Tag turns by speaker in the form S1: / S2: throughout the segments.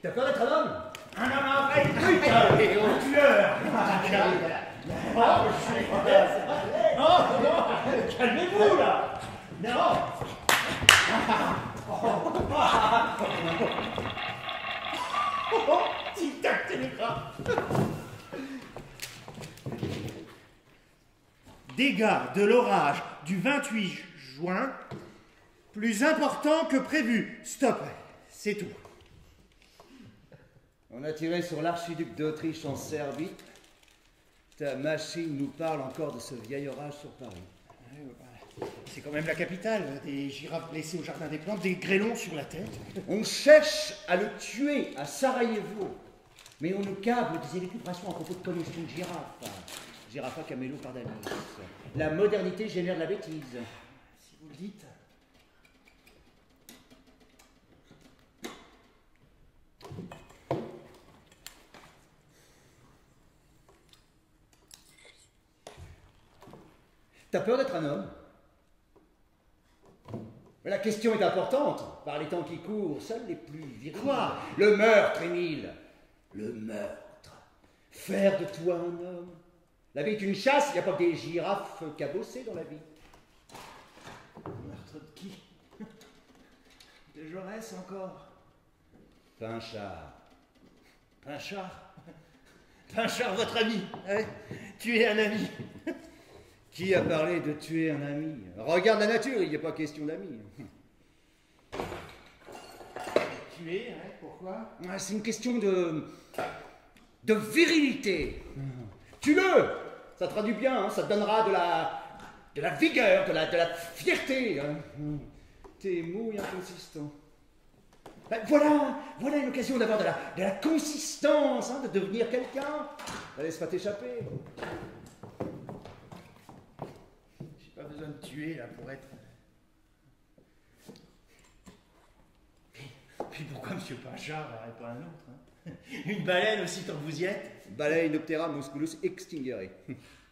S1: T'as peur d'être un homme?
S2: Un homme, un vrai putain! Un tueur! Non, calmez-vous là! Non! Tic-tac, télégraphe! Dégâts de l'orage du 28 juin, plus important que prévu. Stop, c'est tout.
S1: On a tiré sur l'archiduc d'Autriche en Serbie. Ta machine nous parle encore de ce vieil orage sur Paris.
S2: C'est quand même la capitale. Des girafes blessées au jardin des plantes, des grêlons sur la tête.
S1: On cherche à le tuer à Sarajevo. Mais on nous câble des élucubrations à propos de collection de girafes. Giraffa camélo pardalis. La modernité génère de la bêtise.
S2: Si vous le dites.
S1: T'as peur d'être un homme? Mais la question est importante. Par les temps qui courent, seuls les plus virils.
S2: Quoi?
S1: Le meurtre, Émile. Le meurtre. Faire de toi un homme. La vie est une chasse, il n'y a pas que des girafes cabossées dans la vie.
S2: Meurtre de qui? De Jaurès encore?
S1: Pinchard.
S2: Pinchard? Pinchard, votre ami. Ouais. Tuer un ami.
S1: Qui a parlé de tuer un ami? Regarde la nature, il n'y a pas question d'amis.
S2: Tuer, ouais, pourquoi?
S1: C'est une question de virilité. Tue-le! Ça traduit bien, hein, ça te donnera de la vigueur, de la fierté. Hein. Tes mots inconsistants. Ben, voilà une occasion d'avoir de la consistance, hein, de devenir quelqu'un. Ne laisse pas t'échapper.
S2: J'ai pas besoin de tuer là pour être. Puis pourquoi M. Pinchard et pas un autre, hein? Une baleine aussi tant que vous y êtes?
S1: Balaenoptera musculus extingere.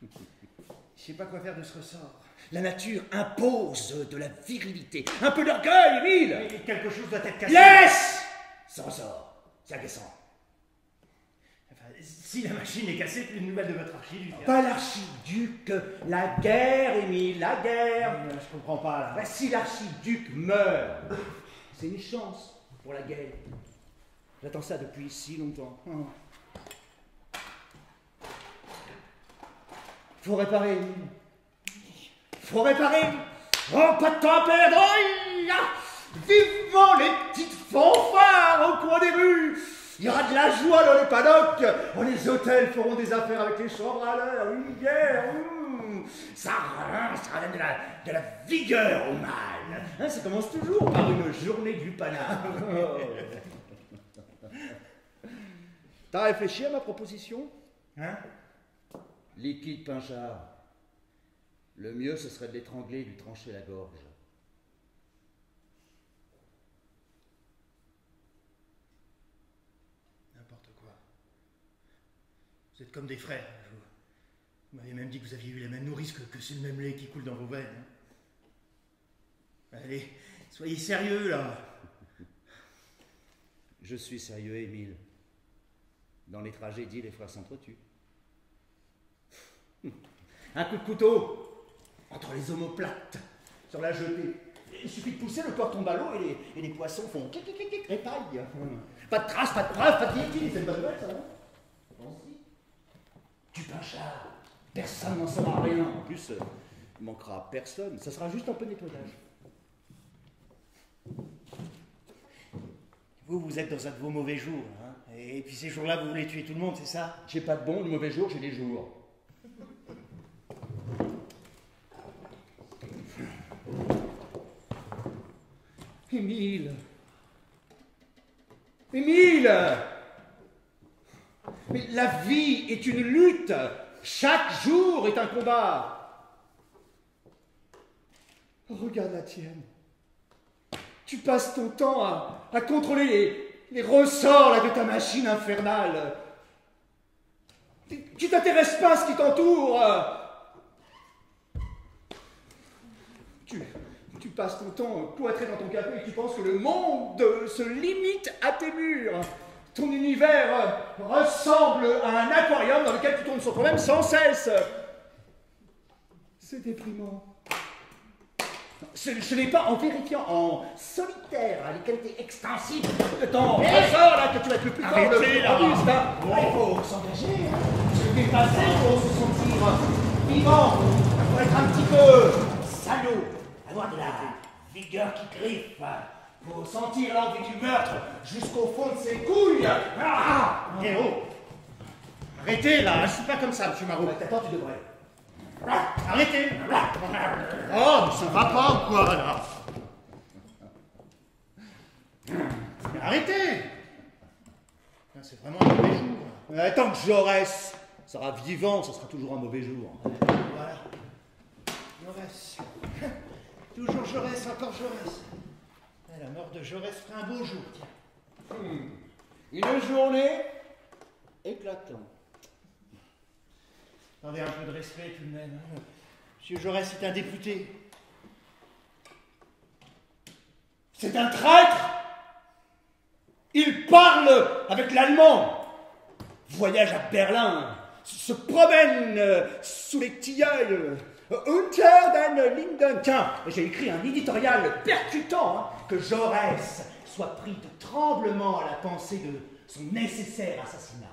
S2: Je sais pas quoi faire de ce ressort.
S1: La nature impose de la virilité. Un peu d'orgueil, Émile!
S2: Mais quelque chose doit être cassé.
S1: Laisse! Ça ressort. C'est agaçant.
S2: Enfin, si la machine est cassée, plus de nouvelles de votre archiduc. Hein.
S1: Pas l'archiduc, la guerre, Émile, la guerre.
S2: Je comprends pas là.
S1: Ben, si l'archiduc meurt, c'est une chance pour la guerre. J'attends ça depuis si longtemps. Faut réparer, Émile. Faut réparer. Oh, pas de temps à perdre. Vivement les petites fanfares au coin des rues. Il y aura de la joie dans les paddocks. Oh, les hôtels feront des affaires avec les chambres à l'heure. Une guerre. Ça donne de la vigueur au mal. Hein, ça commence toujours par une journée du panard. T'as réfléchi à ma proposition?
S2: Hein?
S1: Liquide Pinchard. Le mieux, ce serait de l'étrangler et de lui trancher la gorge.
S2: N'importe quoi. Vous êtes comme des frères. Vous m'avez même dit que vous aviez eu les mêmes nourrices, que c'est le même lait qui coule dans vos veines. Hein. Allez, soyez sérieux là.
S1: Je suis sérieux, Émile. Dans les tragédies, les frères s'entretuent. Un coup de couteau entre les omoplates sur la jetée. Il suffit de pousser, le corps tombe à l'eau et les poissons font répaille. Pas de traces, pas de preuves, pas de guillotine. C'est une bonne nouvelle, ça, non? Pense-y. Tu Pinchard. Personne n'en saura rien. En plus, il manquera personne. Ça sera juste un peu de nettoyage.
S2: Vous êtes dans un de vos mauvais jours. Hein. Et puis ces jours-là, vous voulez tuer tout le monde, c'est ça?
S1: J'ai pas de bons, de mauvais jours, j'ai des jours. Émile! Émile! Mais la vie est une lutte! Chaque jour est un combat! Regarde la tienne. Tu passes ton temps à contrôler les ressorts là, de ta machine infernale. Tu t'intéresses pas à ce qui t'entoure. Tu passes ton temps cloîtré dans ton café et tu penses que le monde se limite à tes murs. Ton univers ressemble à un aquarium dans lequel tu tournes sur toi-même sans cesse. C'est déprimant. Ce n'est pas en vérifiant en solitaire les qualités extensives de ton ressort là que tu vas être le plus fort, le plus robuste. Il faut s'engager, se dépasser pour se sentir vivant, pour être un petit peu salaud, avoir de la vigueur qui griffe, pour sentir l'envie du meurtre jusqu'au fond de ses couilles.
S2: Eh oh! Arrêtez là, je suis pas comme ça, monsieur Marot.
S1: T'attends, tu devrais.
S2: Arrêtez! Oh, mais ça va pas ou quoi là? Mais arrêtez! C'est vraiment un mauvais jour.
S1: Tant que Jaurès sera vivant, ce sera toujours un mauvais jour.
S2: Voilà. Jaurès. Toujours Jaurès, encore Jaurès. La mort de Jaurès fera un beau jour, tiens.
S1: Une journée éclatante.
S2: Attendez un peu de respect tout de même. Monsieur Jaurès est un député.
S1: C'est un traître. Il parle avec l'allemand. Voyage à Berlin. Se promène sous les tilleuls. Unter den Linden. Tiens, j'ai écrit un éditorial percutant que Jaurès soit pris de tremblement à la pensée de son nécessaire assassinat.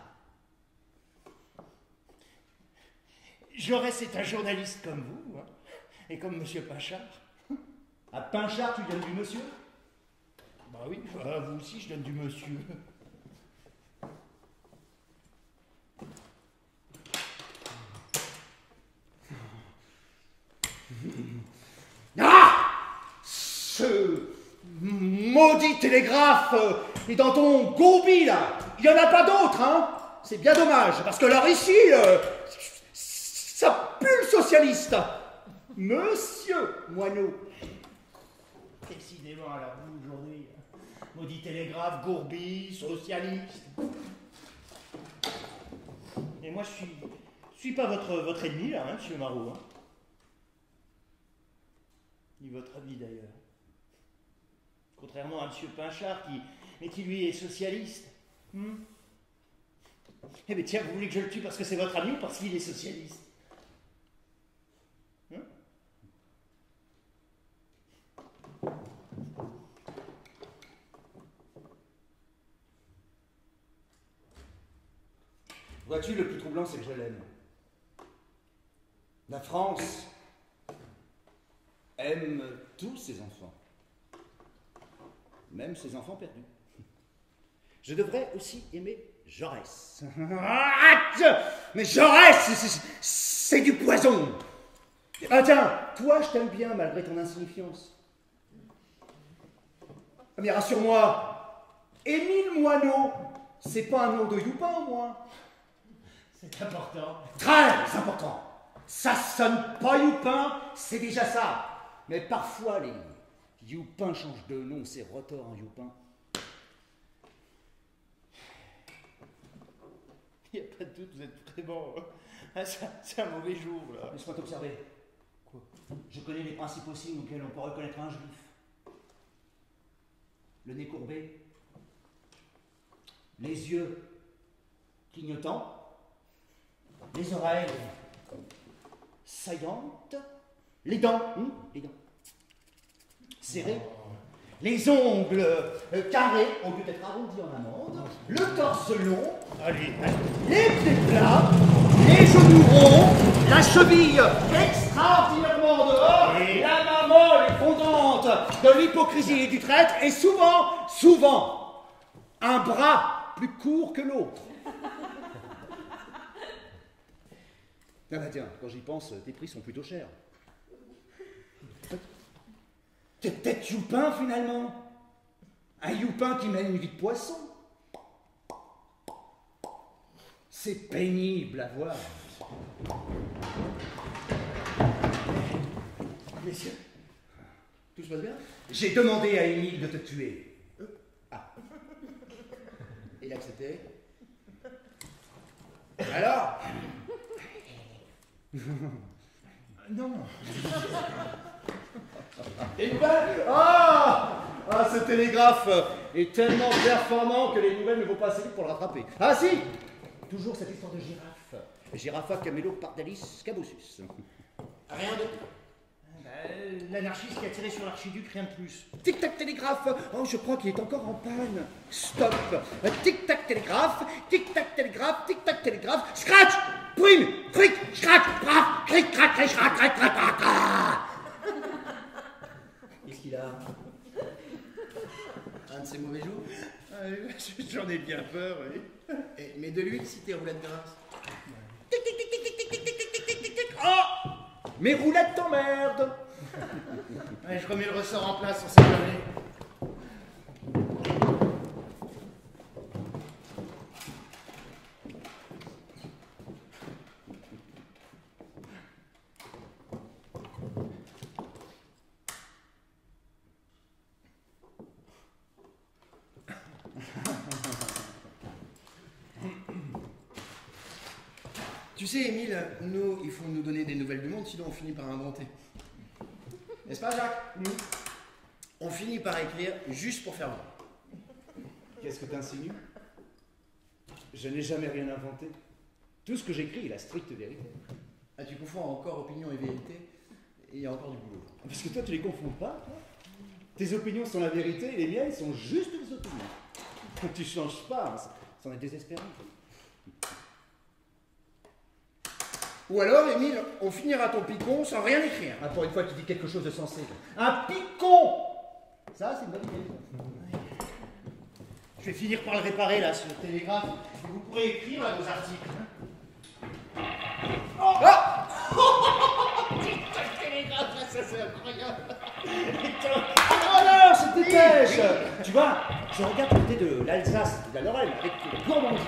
S2: Jaurès est un journaliste comme vous, hein, et comme monsieur Pinchard.
S1: À Pinchard, tu donnes du monsieur?
S2: Bah oui, vous aussi, je donne du monsieur.
S1: Ah! Ce maudit télégraphe est dans ton gourbi, là. Il n'y en a pas d'autre, hein. C'est bien dommage, parce que alors ici, ça pue le socialiste. Monsieur Moineau.
S2: Décidément, alors vous, aujourd'hui, maudit télégraphe, gourbi, socialiste. Et moi, je suis pas votre ennemi, là, hein, monsieur Marot. Hein. Ni votre ami, d'ailleurs. Contrairement à monsieur Pinchard, qui lui est socialiste. Eh bien tiens, vous voulez que je le tue parce que c'est votre ami ou parce qu'il est socialiste?
S1: Vois-tu, le plus troublant, c'est que je l'aime. La France aime tous ses enfants. Même ses enfants perdus. Je devrais aussi aimer Jaurès. Mais Jaurès, c'est du poison. Ah tiens, toi, je t'aime bien malgré ton insignifiance. Mais rassure-moi, Émile Moineau, c'est pas un nom de Youpin au moins.
S2: C'est important.
S1: Très important. Ça sonne pas Youpin, c'est déjà ça. Mais parfois, les Youpins changent de nom, c'est Rotor en Youpin.
S2: Il n'y a pas de doute, vous êtes vraiment... c'est un mauvais jour, là.
S1: Laisse-moi t'observer.
S2: Quoi?
S1: Je connais les principaux signes auxquels on peut reconnaître un juif. Le nez courbé, les yeux clignotants, les oreilles saillantes, les dents serrées, les ongles carrés au lieu d'être arrondis en amande, le torse long,
S2: Allez.
S1: les pieds plats, les genoux ronds, la cheville extraordinairement dehors,
S2: Et
S1: la main molle et fondante de l'hypocrisie et du traître, et souvent, un bras plus court que l'autre. Ah bah tiens, quand j'y pense, tes prix sont plutôt chers. T'es peut-être Youpin finalement. Un Youpin qui mène une vie de poisson. C'est pénible à voir.
S2: messieurs,
S3: Tout se passe bien?
S1: J'ai demandé à Émile de te tuer.
S3: Ah. Il a accepté? Alors?
S2: Non.
S1: Et nouvelles? Ah, ce télégraphe est tellement performant que les nouvelles ne vont pas assez vite pour le rattraper. Ah si, toujours cette histoire de girafe. Giraffa camélo pardalis cabossus.
S3: Rien d'autre?
S2: L'anarchiste qui a tiré sur l'archiduc, rien de plus.
S1: Tic-tac télégraphe. Oh, je crois qu'il est encore en panne. Stop. Tic-tac télégraphe. Tic-tac télégraphe. Tic-tac télégraphe. Scratch. Prime. Cric. Scratch. Braf. Cric. Crac. Cric. Crac. Cric. Crac. Crac.
S3: Qu'est-ce qu'il a? Un de ses mauvais jours?
S2: J'en ai bien peur, oui.
S3: Mais de l'huile si t'es roulette grasse.
S1: Tic tic tic tic tic tic tic tic tic tic tic tic. Oh, mes roulettes t'emmerdent.
S2: Allez, je remets le ressort en place, on sait jamais.
S3: Tu sais, Émile, nous, il faut nous donner des nouvelles du monde, sinon on finit par inventer. N'est-ce pas, Jacques? On finit par écrire juste pour faire voir.
S1: Qu'est-ce que t'insinues? Je n'ai jamais rien inventé. Tout ce que j'écris est la stricte vérité.
S3: Ah, tu confonds encore opinion et vérité, et il y a encore du boulot.
S1: Parce que toi, tu les confonds pas, toi. Tes opinions sont la vérité et les miennes sont juste des opinions. Tu changes pas, hein, c'en est désespérant.
S3: Ou alors, Émile, on finira ton picon sans rien écrire.
S1: Ah, pour une fois, tu dis quelque chose de sensé. Un picon! Ça, c'est une bonne idée.
S2: Je vais finir par le réparer, là, ce télégraphe. Et vous pourrez écrire, là, vos articles.
S1: Oh! Ah! Télégraphe, ça c'est incroyable. Oh non, c'était pêche. Tu vois, je regarde du côté de l'Alsace, de la Lorraine, avec gourmandise.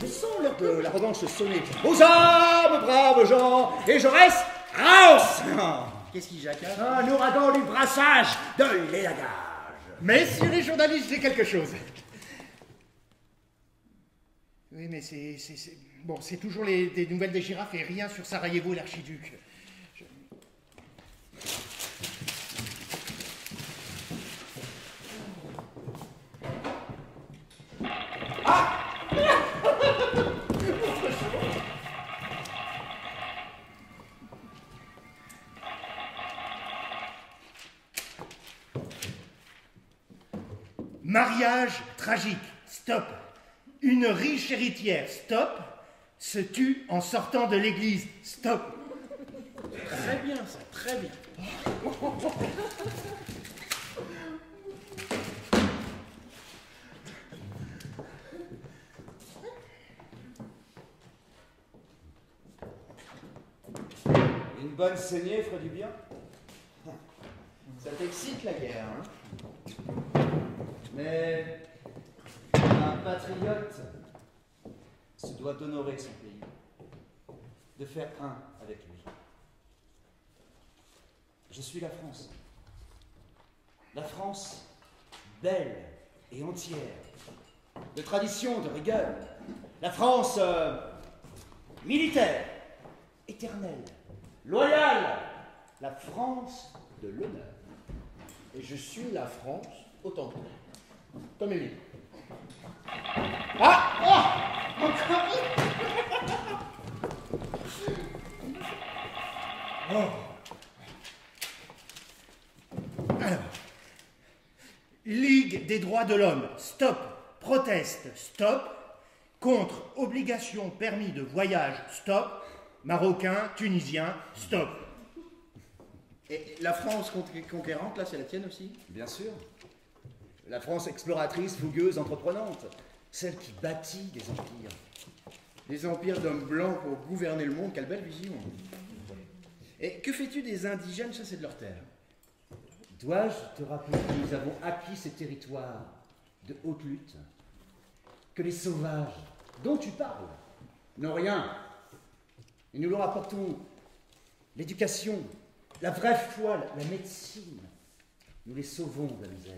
S1: Je sens l'heure de la revanche sonner. Aux armes, braves gens, et je reste Raus.
S3: Qu'est-ce qui jacasse?
S1: Un ouragan du brassage de l'élagage.
S2: Messieurs les journalistes, j'ai quelque chose. Oui, mais bon, c'est toujours des nouvelles des girafes et rien sur Sarajevo et l'archiduc. Mariage tragique, stop. Une riche héritière, stop. Se tue en sortant de l'église, stop.
S3: Très bien, ça, très bien.
S1: Une bonne saignée ferait du bien.
S3: Ça t'excite la guerre, hein?
S1: Mais un patriote se doit d'honorer son pays, de faire un avec lui. Je suis la France. La France belle et entière, de tradition, de rigueur. La France militaire, éternelle, loyale. La France de l'honneur.
S3: Et je suis la France autant que toi. Comme Émile.
S1: Ah! Oh! Encore!
S2: Alors, Ligue des droits de l'homme, stop. Proteste, stop. Contre obligation permis de voyage, stop. Marocain, Tunisien, stop.
S3: Et la France conquérante, là, c'est la tienne aussi?
S1: Bien sûr. La France exploratrice, fougueuse, entreprenante. Celle qui bâtit des empires.
S3: Des empires d'hommes blancs pour gouverner le monde, quelle belle vision. Et que fais-tu des indigènes chassés de leur terre?
S1: Dois-je te rappeler que nous avons acquis ces territoires de haute lutte? Que les sauvages dont tu parles n'ont rien. Et nous leur apportons l'éducation, la vraie foi, la médecine. Nous les sauvons de la misère.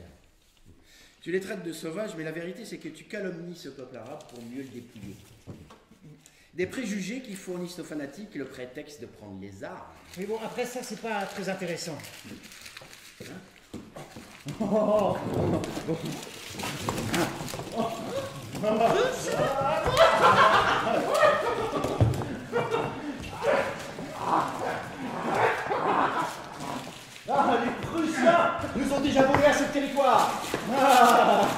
S3: Tu les traites de sauvages, mais la vérité c'est que tu calomnies ce peuple arabe pour mieux le dépouiller. Des préjugés qui fournissent aux fanatiques le prétexte de prendre les armes.
S2: Mais bon, après ça, c'est pas très intéressant.
S1: Ah, les Prussiens nous ont déjà volé à ce territoire. Ah,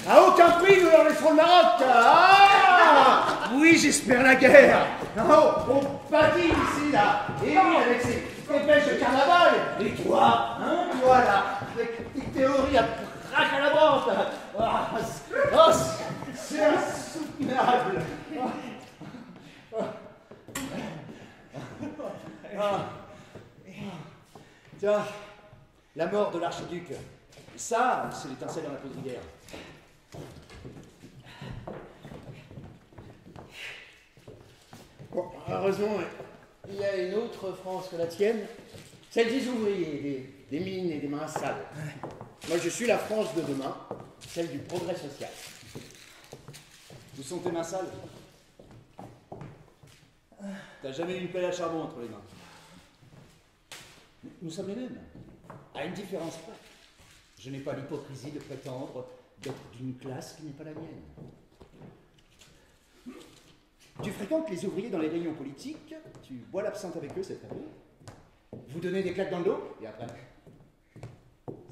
S1: à aucun prix nous leur laisserons le Maroc. Ah, oui, j'espère la guerre. Oh, on patine ici, là. Et oui, avec ses dépêches de carnaval. Et toi, hein, toi, là, avec tes théories à craque à la branche. Ah, c'est insoutenable. Tiens, la mort de l'archiduc. Ça, c'est l'étincelle dans la poudrière.
S3: Bon, heureusement, il y a une autre France que la tienne, celle des ouvriers, des mines et des mains sales. Moi, je suis la France de demain, celle du progrès social.
S1: Où sont tes mains sales? T'as jamais eu une pelle à charbon entre les mains. Nous sommes les mêmes, à une différence près. Je n'ai pas l'hypocrisie de prétendre d'être d'une classe qui n'est pas la mienne. Tu fréquentes les ouvriers dans les réunions politiques, tu bois l'absinthe avec eux, c'est très bien. Vous donnez des claques dans le dos, et après,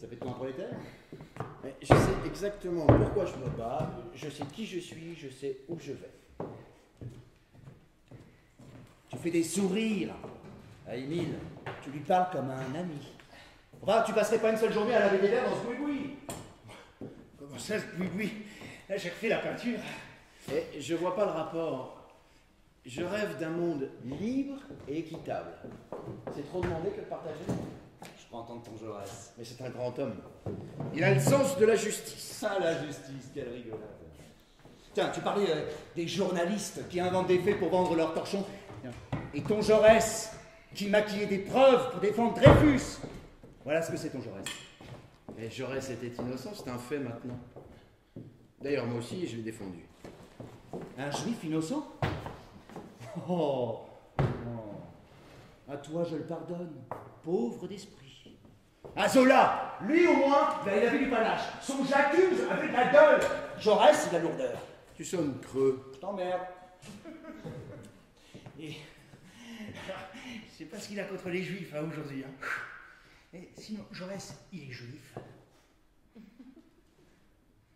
S1: ça fait de toi un prolétaire?
S3: Mais je sais exactement pourquoi je me bats, je sais qui je suis, je sais où je vais.
S1: Tu fais des sourires à Émile, tu lui parles comme à un ami. Enfin, tu passerais pas une seule journée à laver des verres dans ce boui-boui.
S2: Comment ça, ce boui-boui? Là, j'ai refait la peinture.
S3: Et je vois pas le rapport. Je rêve d'un monde libre et équitable. C'est trop demandé que de partager.
S1: Je crois entendre ton Jaurès.
S3: Mais c'est un grand homme. Il a le sens de la justice.
S1: Ah, la justice, quelle rigolade. Tiens, tu parlais des journalistes qui inventent des faits pour vendre leurs torchons. Et ton Jaurès, qui maquillait des preuves pour défendre Dreyfus. Voilà ce que c'est ton Jaurès.
S3: Et Jaurès était innocent, c'est un fait maintenant. D'ailleurs, moi aussi, je l'ai défendu.
S1: Un juif innocent? Oh, à toi je le pardonne, pauvre d'esprit. À Zola, lui au moins, il avait du panache. Son j'accuse avec la gueule. Jaurès, c'est de la lourdeur.
S3: Tu sonnes creux.
S1: Je t'emmerde.
S2: Et je sais pas ce qu'il a contre les juifs hein, aujourd'hui. Hein. Et sinon, Jaurès, il est juif.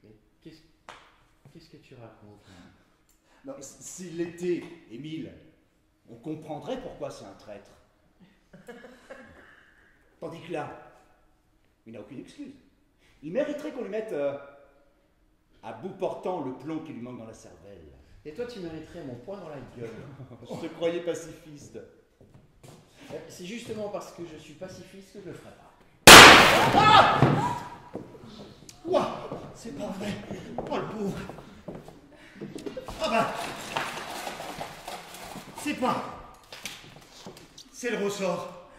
S3: Mais qu'est-ce que tu racontes hein?
S1: Non, s'il l'était, Émile, on comprendrait pourquoi c'est un traître. Tandis que là, il n'a aucune excuse. Il mériterait qu'on lui mette à bout portant le plomb qui lui manque dans la cervelle.
S3: Et toi, tu mériterais mon poing dans la gueule.
S1: Je te croyais pacifiste.
S3: C'est justement parce que je suis pacifiste que je le ferai pas.
S2: Ah Ouah, c'est pas vrai. Oh le pauvre. Ah bah, c'est pas. C'est le ressort.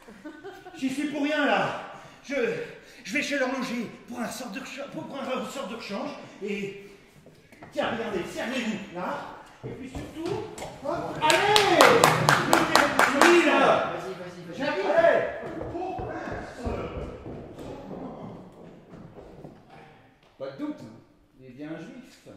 S2: J'y suis pour rien là. Je vais chez l'horloger pour un sort de rechange et tiens, regardez, servez-vous là. Et puis surtout, hop, allez, oui là.
S3: Vas-y.
S2: J'arrive. Allez.
S1: Pas de doute, il est bien un juif.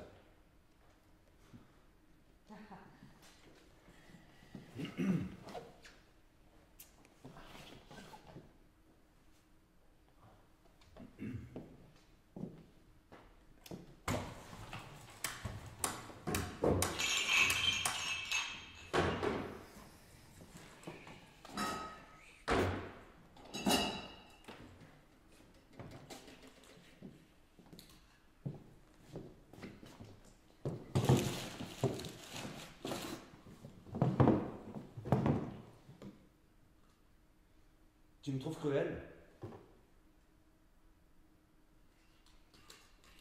S1: Tu me trouves cruel?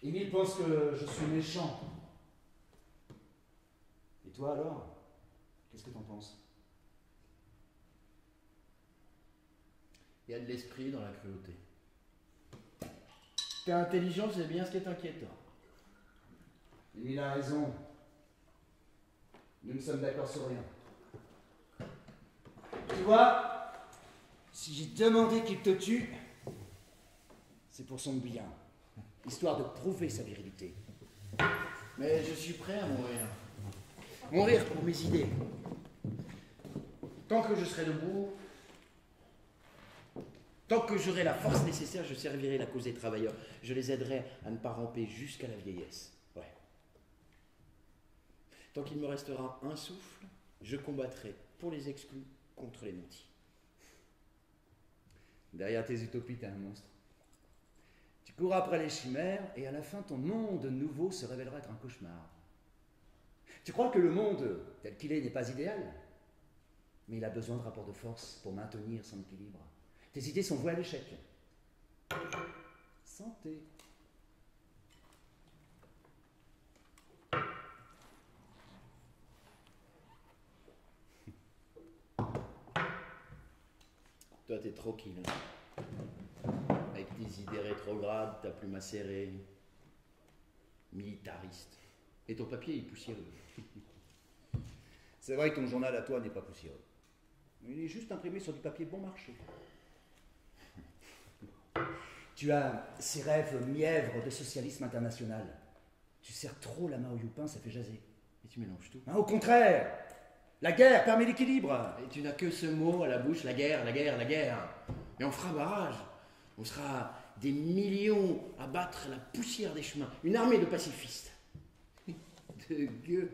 S1: Émile pense que je suis méchant. Et toi alors? Qu'est-ce que t'en penses?
S3: Il y a de l'esprit dans la cruauté. T'es intelligent, c'est bien ce qui est inquiétant.
S1: Il a raison. Nous ne sommes d'accord sur rien. Tu vois, si j'ai demandé qu'il te tue, c'est pour son bien, histoire de prouver sa virilité.
S3: Mais je suis prêt à mourir. Mourir pour mes idées. Tant que je serai debout, tant que j'aurai la force nécessaire, je servirai la cause des travailleurs. Je les aiderai à ne pas ramper jusqu'à la vieillesse. Ouais. Tant qu'il me restera un souffle, je combattrai pour les exclus contre les nantis.
S1: Derrière tes utopies, t'es un monstre. Tu courras après les chimères et à la fin, ton monde nouveau se révélera être un cauchemar. Tu crois que le monde tel qu'il est n'est pas idéal, mais il a besoin de rapports de force pour maintenir son équilibre. Tes idées sont vouées à l'échec. Santé.
S3: Toi, t'es tranquille. Avec tes idées rétrogrades, ta plume acérée, militariste. Et ton papier est poussiéreux.
S1: C'est vrai que ton journal à toi n'est pas poussiéreux. Il est juste imprimé sur du papier bon marché. Tu as ces rêves mièvres de socialisme international. Tu serres trop la main au youpin, ça fait jaser.
S3: Et tu mélanges tout.
S1: Au contraire, la guerre permet l'équilibre.
S3: Et tu n'as que ce mot à la bouche, la guerre, la guerre, la guerre. Mais on fera barrage. On sera des millions à battre la poussière des chemins. Une armée de pacifistes. De gueux.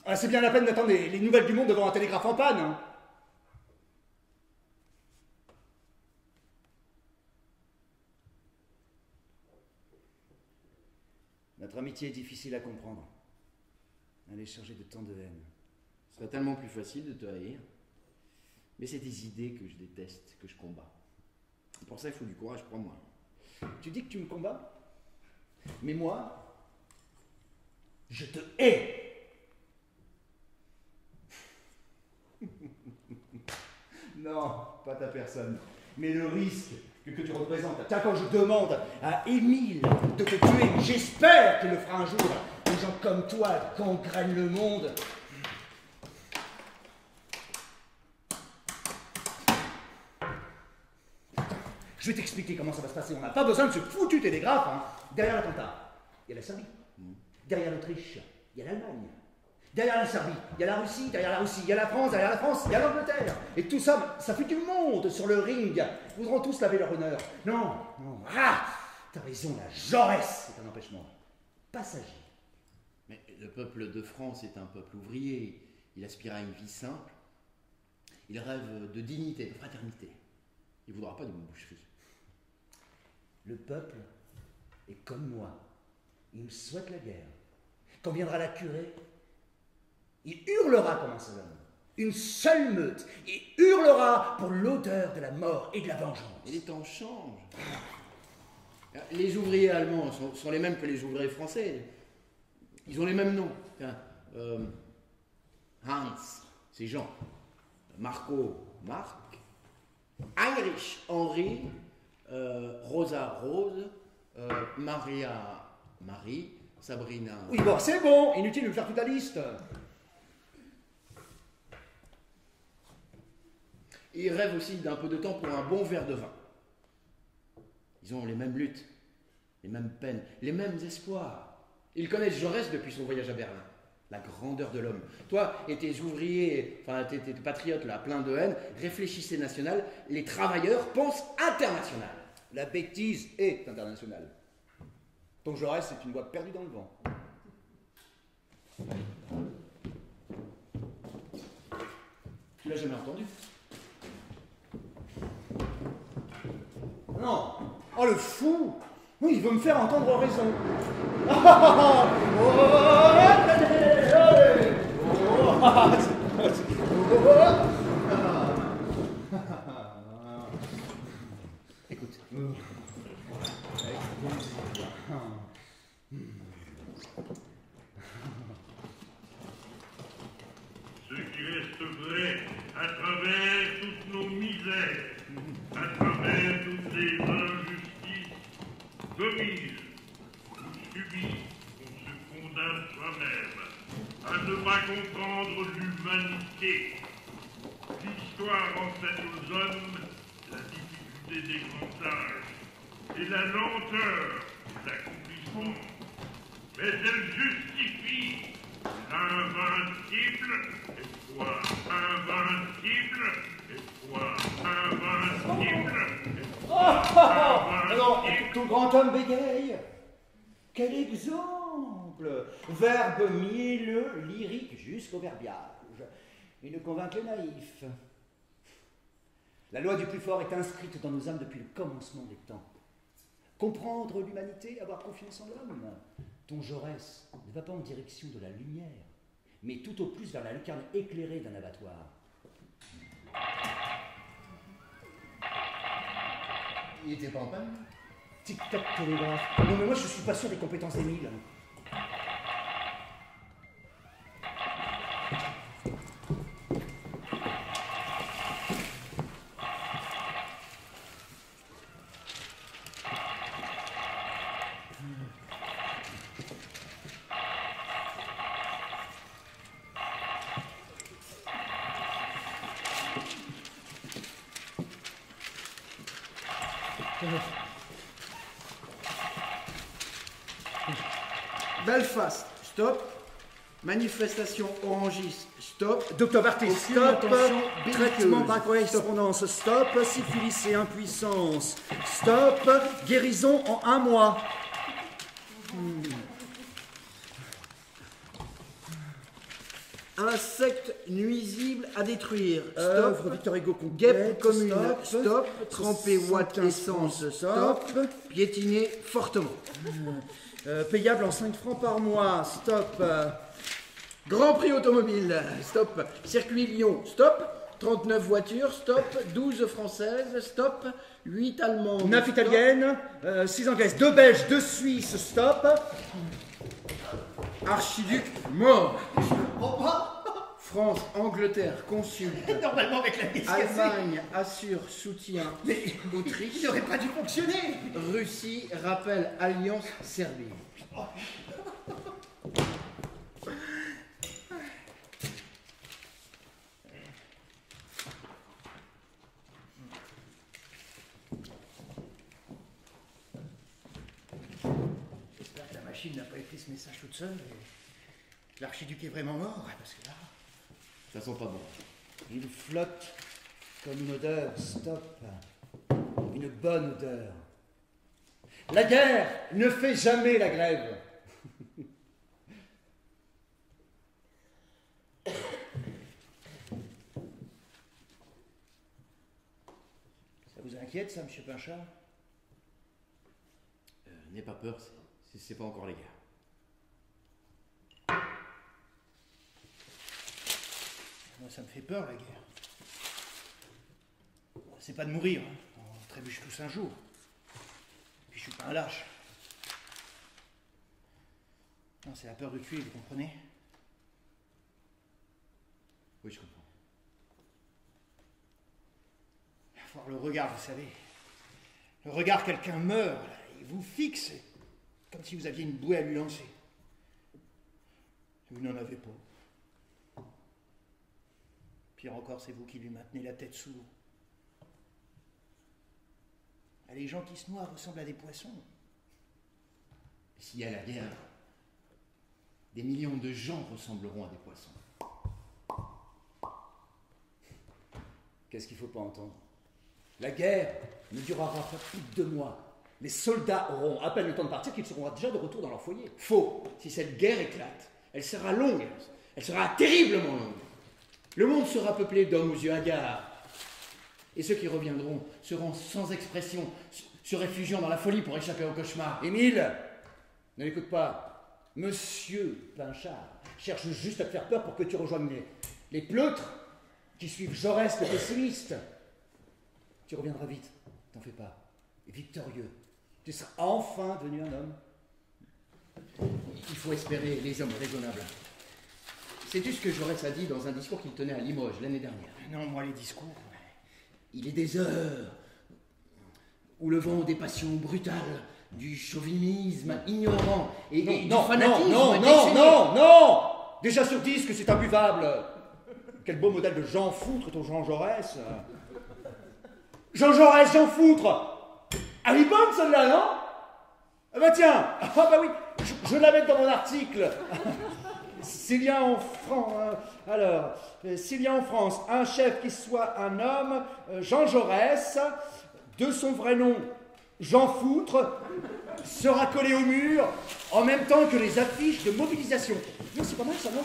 S1: Ah, c'est bien la peine d'attendre les nouvelles du monde devant un télégraphe en panne. Hein. Notre amitié est difficile à comprendre. Elle est chargée de tant de haine.
S3: Ce serait tellement plus facile de te haïr. Mais c'est des idées que je déteste, que je combats. Pour ça, il faut du courage, crois-moi.
S1: Tu dis que tu me combats? Mais moi, je te hais. Non, pas ta personne, mais le risque que tu représentes. Tiens, quand je demande à Émile de te tuer, j'espère qu'il le fera un jour. Des gens comme toi gangrènent le monde. Je vais t'expliquer comment ça va se passer. On n'a pas besoin de ce foutu télégraphe. Hein. Derrière l'attentat, il y a la Serbie. Derrière l'Autriche, il y a l'Allemagne. Derrière la Serbie, il y a la Russie, derrière la Russie, il y a la France, derrière la France, il y a l'Angleterre. Et tout ça, ça fait du monde sur le ring. Ils voudront tous laver leur honneur. Non, non, ah, t'as raison, la Jaurès, c'est un empêchement passager.
S3: Mais le peuple de France est un peuple ouvrier. Il aspire à une vie simple. Il rêve de dignité, de fraternité. Il ne voudra pas de boucherie.
S1: Le peuple est comme moi. Il souhaite la guerre. Quand viendra la curée, il hurlera comme un seul homme. Une seule meute. Il hurlera pour l'odeur de la mort et de la vengeance.
S3: Et les temps changent. Les ouvriers allemands sont les mêmes que les ouvriers français. Ils ont les mêmes noms. Hans, c'est Jean. Marco, Marc. Heinrich, Henri. Rosa, Rose. Maria, Marie. Sabrina.
S1: Oui, bon, c'est bon. Inutile de me faire toute la liste.
S3: Ils rêvent aussi d'un peu de temps pour un bon verre de vin. Ils ont les mêmes luttes, les mêmes peines, les mêmes espoirs. Ils connaissent Jaurès depuis son voyage à Berlin. La grandeur de l'homme. Toi et tes ouvriers, enfin tes patriotes là, pleins de haine, réfléchissez national, les travailleurs pensent international.
S1: La bêtise est internationale. Ton Jaurès, c'est une voix perdue dans le vent.
S3: Tu l'as jamais entendu?
S1: Non. Oh, le fou. Oui, il veut me faire entendre raison.
S4: Ce qui reste vrai à travers toutes nos misères, à travers toutes les injustices commises ou subies, on se condamne soi-même à ne pas comprendre l'humanité. L'histoire enseigne aux hommes la difficulté des grands âges et la lenteur des accomplissements, mais elle justifie l'invincible espoir, invincible espoir, invincible espoir,
S1: Alors,
S4: invincible.
S1: tout grand homme bégaye. Quel exemple! Verbe mielleux, lyrique jusqu'au verbiage. Il ne convainc que les naïfs. La loi du plus fort est inscrite dans nos âmes depuis le commencement des temps. Comprendre l'humanité, avoir confiance en l'homme. Ton Jaurès ne va pas en direction de la lumière, mais tout au plus vers la lucarne éclairée d'un abattoir.
S2: Il était pas en panne?
S1: Tic-tac télégraphe. Non mais moi je suis pas sûr des compétences d'Émile.
S3: Belfast, stop. Manifestation orangiste, stop.
S1: Docteur Barthé,
S3: Aucune
S1: stop.
S3: intention
S1: Traitement
S3: belliqueuse.
S1: par correspondance, stop. Syphilis et impuissance, stop. Guérison en 1 mois.
S3: Insectes nuisibles à détruire,
S1: Œuvre
S3: stop.
S1: Victor Hugo
S3: Guêpe commune,
S1: stop.
S3: stop. Tremper watt
S1: 75
S3: essence,
S1: stop.
S3: stop. Piétiner fortement.
S1: Payable en 5 francs par mois, stop.
S3: Grand prix automobile, stop. Circuit Lyon, stop. 39 voitures, stop. 12 françaises, stop. 8 allemandes,
S1: 9
S3: stop.
S1: italiennes, 6 anglaises, 2 belges, 2 suisses, stop.
S3: Archiduc mort. France, Angleterre, consulte.
S1: Normalement avec la mise cassée,
S3: Allemagne assure soutien.
S1: mais
S3: Autriche.
S1: il n'aurait pas dû fonctionner.
S3: Russie rappelle alliance Serbie.
S2: J'espère que la machine n'a pas écrit ce message toute seule et que l'archiduc est vraiment mort, parce que là...
S3: Ça sent pas bon.
S1: Il flotte comme une odeur, stop. Une bonne odeur. La guerre ne fait jamais la grève.
S2: Ça vous inquiète, ça, monsieur Pinchard?
S3: N'aie pas peur, c'est pas encore les gars.
S2: Moi, ça me fait peur, la guerre. C'est pas de mourir, hein. On trébuche tous un jour. Puis je suis pas un lâche. Non, c'est la peur de tuer, vous comprenez?
S3: Oui, je comprends.
S2: Voir le regard, vous savez. Le regard, quelqu'un meurt, là, il vous fixe, comme si vous aviez une bouée à lui lancer. Vous n'en avez pas. Pire encore, c'est vous qui lui maintenez la tête sous l'eau. Ah, les gens qui se noient ressemblent à des poissons.
S3: S'il y a la guerre, des millions de gens ressembleront à des poissons.
S1: Qu'est-ce qu'il ne faut pas entendre? La guerre ne durera pas plus de 2 mois. Les soldats auront à peine le temps de partir qu'ils seront déjà de retour dans leur foyer.
S3: Faux. Si cette guerre éclate, elle sera longue. Elle sera terriblement longue. Le monde sera peuplé d'hommes aux yeux hagards. Et ceux qui reviendront seront sans expression, se réfugiant dans la folie pour échapper au cauchemar.
S1: Émile, ne l'écoute pas. Monsieur Pinchard cherche juste à te faire peur pour que tu rejoignes les pleutres qui suivent Jaurès le pessimiste. Tu reviendras vite, t'en fais pas. victorieux. Tu seras enfin devenu un homme.
S3: Il faut espérer les hommes raisonnables. Sais-tu ce que Jaurès a dit dans un discours qu'il tenait à Limoges l'année dernière?
S2: Non, moi, les discours...
S3: Il est des heures où le vent des passions brutales, du chauvinisme ignorant et du fanatisme...
S1: Non. Déjà sur 10 que c'est imbuvable. Quel beau modèle de Jean Foutre ton Jean Jaurès. Jean Jaurès, Jean Foutre. Elle est bonne celle-là, non? Ah bah tiens, oui, je la mets dans mon article. S'il y a en France un chef qui soit un homme, Jean Jaurès, de son vrai nom, Jean Foutre, sera collé au mur en même temps que les affiches de mobilisation. Non, c'est pas mal ça, non?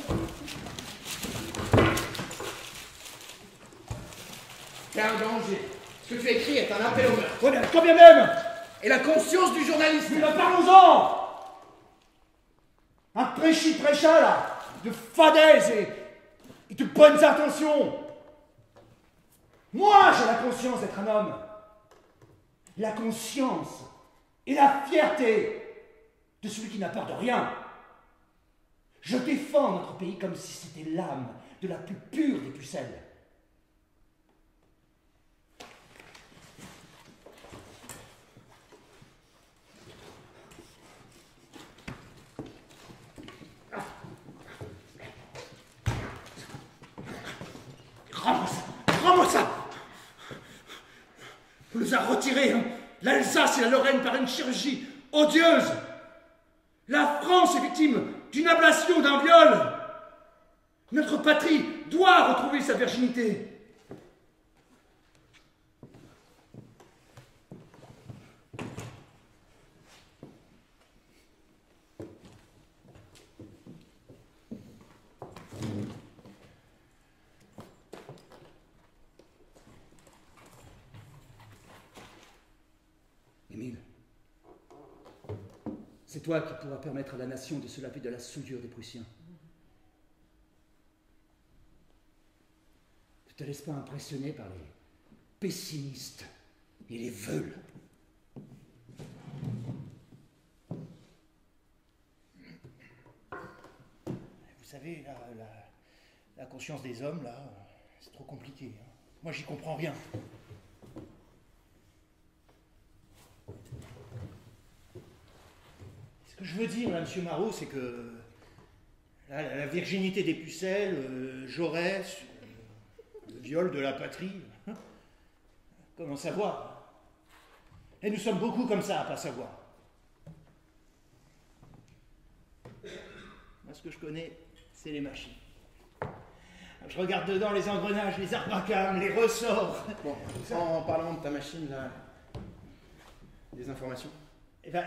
S3: C'est un danger. Ce que tu écris est un appel au meurtre.
S1: Ouais, mais quand bien même.
S3: Et la conscience du journaliste.
S1: Mais là, parlons-en. Un prêchi-prêcha, là, de fadaises et de bonnes intentions. Moi, j'ai la conscience d'être un homme. La conscience et la fierté de celui qui n'a peur de rien. Je défends notre pays comme si c'était l'âme de la plus pure des pucelles. Rends-moi ça. On nous a retiré l'Alsace et la Lorraine par une chirurgie odieuse. La France est victime d'une ablation, d'un viol. Notre patrie doit retrouver sa virginité. Émile, c'est toi qui pourras permettre à la nation de se laver de la souillure des Prussiens. Ne te laisse pas impressionner par les pessimistes et les veules.
S2: Vous savez, la conscience des hommes, là, c'est trop compliqué. Moi, j'y comprends rien. Ce que je veux dire, là, monsieur Marot, c'est que la virginité des pucelles, Jaurès, le viol de la patrie, comment savoir? Et nous sommes beaucoup comme ça à pas savoir. Moi, ce que je connais, c'est les machines. Je regarde dedans les engrenages, les arbacames, les ressorts.
S3: Bon, en parlant de ta machine, là, des informations?
S2: Eh ben,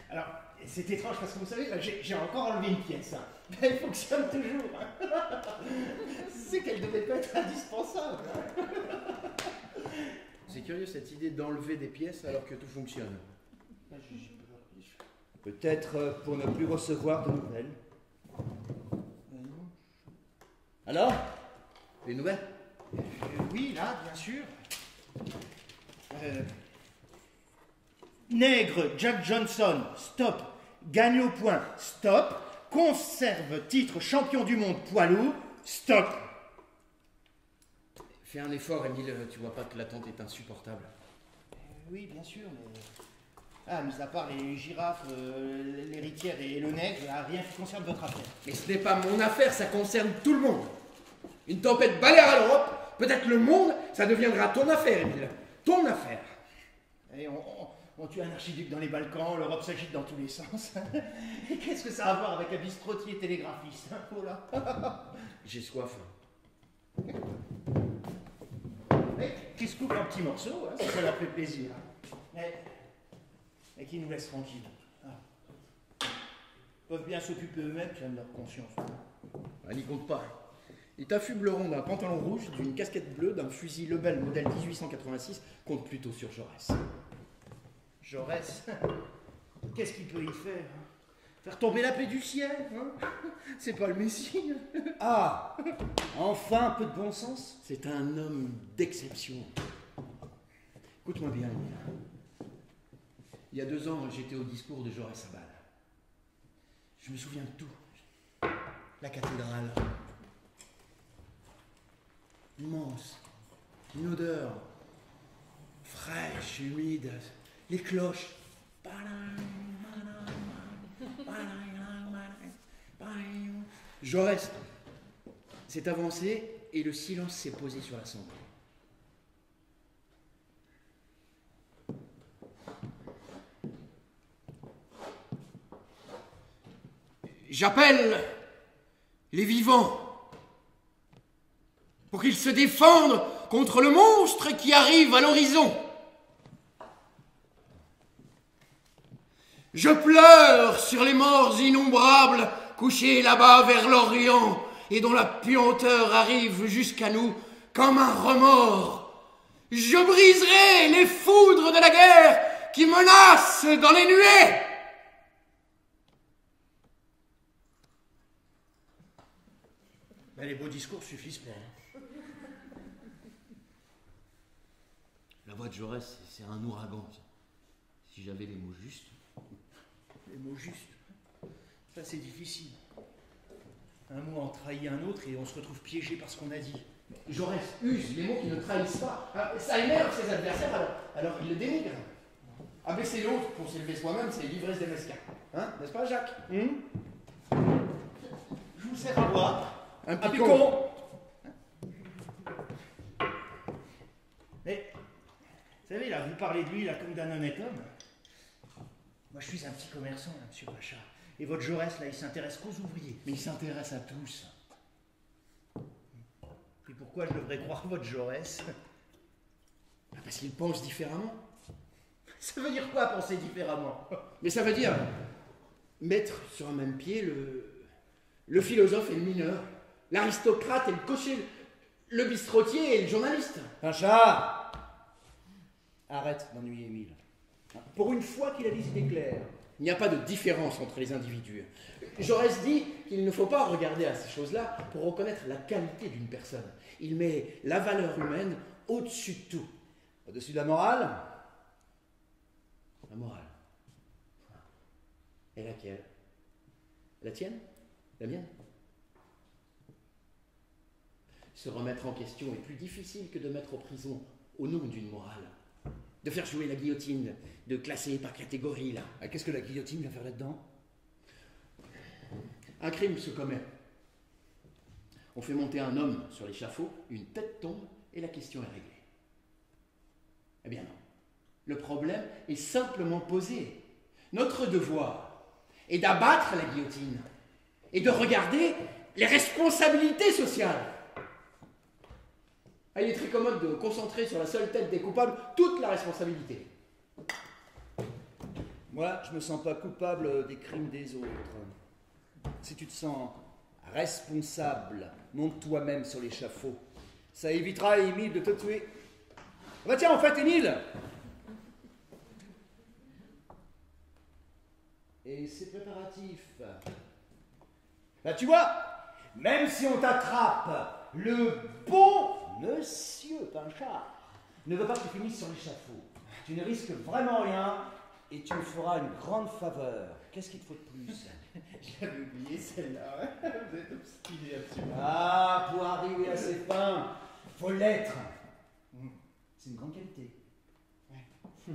S2: alors, c'est étrange parce que vous savez, là, j'ai encore enlevé une pièce. Elle fonctionne toujours. C'est qu'elle devait pas être indispensable.
S3: C'est curieux cette idée d'enlever des pièces alors que tout fonctionne.
S1: Peut-être pour ne plus recevoir de nouvelles. Alors?
S3: Les nouvelles?
S2: Oui, là, bien sûr. Nègre, Jack Johnson, stop. Gagne au point, stop. Conserve titre champion du monde poids lourd, stop.
S3: Fais un effort, Émile, tu vois pas que l'attente est insupportable.
S2: Oui, bien sûr, mais... Ah, mis à part les girafes, l'héritière et le nègre, il n'y a rien qui concerne votre affaire.
S3: Mais ce n'est pas mon affaire, ça concerne tout le monde. Une tempête balaire à l'Europe, peut-être le monde, ça deviendra ton affaire, Émile. Ton affaire.
S2: Et on tue un archiduc dans les Balkans, l'Europe s'agite dans tous les sens. Et qu'est-ce que ça a à voir avec un bistrotier télégraphiste? Oh là.
S3: J'ai soif.
S2: Qui se coupe un petit morceau, hein, ça leur fait plaisir. Et qui nous laisse tranquilles. Ils peuvent bien s'occuper eux-mêmes, qui aiment leur conscience.
S3: Ah, n'y compte pas. Ils t'affubleront d'un pantalon rouge, d'une casquette bleue, d'un fusil Lebel modèle 1886, compte plutôt sur Jaurès.
S2: Jaurès, qu'est-ce qu'il peut y faire? Faire tomber la paix du ciel, hein? C'est pas le Messie.
S1: Ah, enfin un peu de bon sens.
S3: C'est un homme d'exception. Écoute-moi bien, Émile. Il y a 2 ans, j'étais au discours de Jaurès à Bâle. Je me souviens de tout. La cathédrale. Immense. Une odeur fraîche, humide. Les cloches. Jaurès s'est avancé et le silence s'est posé sur l'assemblée. J'appelle les vivants pour qu'ils se défendent contre le monstre qui arrive à l'horizon. Je pleure sur les morts innombrables couchés là-bas vers l'Orient et dont la puanteur arrive jusqu'à nous comme un remords. Je briserai les foudres de la guerre qui menacent dans les nuées.
S2: Ben, les beaux discours suffisent pas.
S3: La voix de Jaurès, c'est un ouragan. Si j'avais les mots justes.
S2: Les mots justes, ça c'est difficile. Un mot en trahit un autre et on se retrouve piégé par ce qu'on a dit.
S3: Jaurès use les mots qui ne trahissent pas. Ça énerve ses adversaires, alors il le dénigre. Abaisser l'autre pour s'élever soi-même, c'est l'ivresse des mesquins. Hein, n'est-ce pas, Jacques?
S2: Je vous sers à boire.
S3: Un
S2: picon. Mais, vous savez, là, vous parlez de lui là, comme d'un honnête homme. Moi, je suis un petit commerçant, là, monsieur Pacha. Et votre Jaurès, là, il s'intéresse qu'aux ouvriers.
S3: Mais il s'intéresse à tous.
S2: Et pourquoi je devrais croire votre Jaurès?
S3: Parce qu'il pense différemment.
S2: Ça veut dire quoi, penser différemment?
S3: Mais ça veut dire mettre sur un même pied le philosophe et le mineur, l'aristocrate et le cocher, le bistrotier et le journaliste.
S1: Pacha, arrête d'ennuyer Émile. Pour une fois qu'il a des idées claires.
S3: Il n'y a pas de différence entre les individus. Jaurès dit qu'il ne faut pas regarder à ces choses-là pour reconnaître la qualité d'une personne. Il met la valeur humaine au-dessus de tout.
S1: Au-dessus de la morale?
S3: La morale. Et laquelle? La tienne? La mienne? Se remettre en question est plus difficile que de mettre en prison au nom d'une morale. De faire jouer la guillotine, de classer par catégorie, là.
S1: Qu'est-ce que la guillotine vient faire là-dedans?
S3: Un crime se commet. On fait monter un homme sur l'échafaud, une tête tombe et la question est réglée. Eh bien non. Le problème est simplement posé. Notre devoir est d'abattre la guillotine et de regarder les responsabilités sociales. Il est très commode de concentrer sur la seule tête des coupables toute la responsabilité.
S1: Moi, je me sens pas coupable des crimes des autres. Si tu te sens responsable, monte toi-même sur l'échafaud. Ça évitera à Émile de te tuer. Bah tiens, en fait, Émile! Et ces préparatifs? Bah tu vois, même si on t'attrape, le bon Monsieur Pinchard ne veut pas que tu finisses sur l'échafaud. Tu ne risques vraiment rien et tu me feras une grande faveur. Qu'est-ce qu'il te faut de plus?
S2: Je l'avais oublié celle-là. Vous êtes obstiné absolument.
S1: Ah, pour arriver à ses fins, faut l'être. C'est une grande qualité.
S2: Ouais.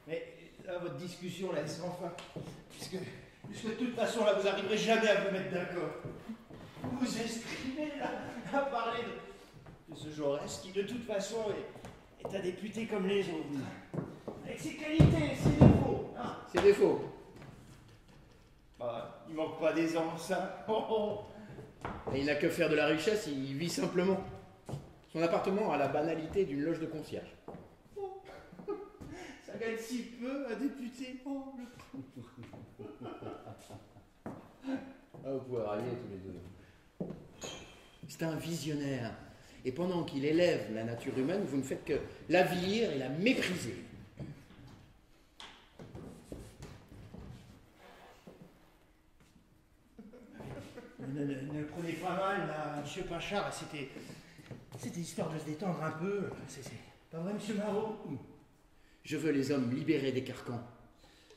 S2: Mais là, votre discussion, là, elle se rend fin. Puisque de toute façon, là, vous n'arriverez jamais à vous mettre d'accord. Vous estimez, là, à parler de ce Jaurès qui, de toute façon, est un député comme les autres. Avec ses qualités, ses défauts. Hein.
S3: Ses défauts.
S2: Bah, il manque pas d'aisance, hein.
S3: Et il n'a que faire de la richesse, il vit simplement. Son appartement a la banalité d'une loge de concierge.
S2: Ça gagne si peu, un député. Oh,
S3: Vous pouvez râler tous les deux. C'est un visionnaire. Et pendant qu'il élève la nature humaine, vous ne faites que l'avilir et la mépriser.
S2: Ne le prenez pas mal, là, monsieur Pinchard. C'était histoire de se détendre un peu. C'est pas vrai, monsieur Marot?
S3: Je veux les hommes libérés des carcans.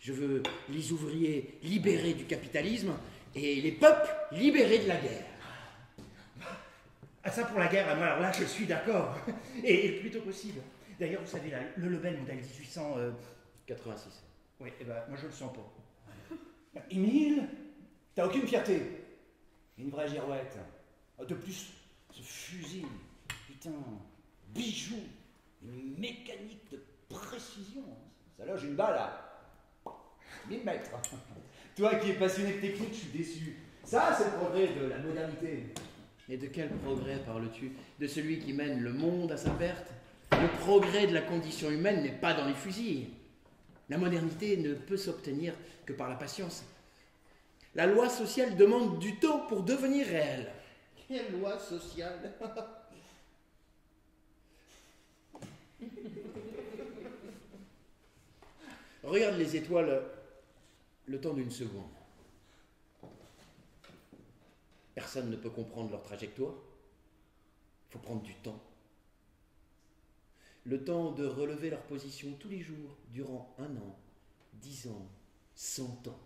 S3: Je veux les ouvriers libérés du capitalisme et les peuples libérés de la guerre.
S2: Ah, ça pour la guerre, alors là, je suis d'accord. Et le plus tôt possible. D'ailleurs, vous savez, là, le Lebel modèle 1886. Oui, eh ben, moi je le sens pas.
S1: Émile, t'as aucune fierté. Une vraie girouette. De plus, ce fusil, putain, bijou, une mécanique de précision. Ça loge une balle à 1000 mètres. Toi qui es passionné de technique, je suis déçu. Ça, c'est le progrès de la modernité.
S3: Et de quel progrès parles-tu? De celui qui mène le monde à sa perte? Le progrès de la condition humaine n'est pas dans les fusils. La modernité ne peut s'obtenir que par la patience. La loi sociale demande du temps pour devenir réelle.
S1: Quelle loi sociale?
S3: Regarde les étoiles le temps d'une seconde. Personne ne peut comprendre leur trajectoire. Il faut prendre du temps. Le temps de relever leur position tous les jours, durant 1 an, 10 ans, 100 ans,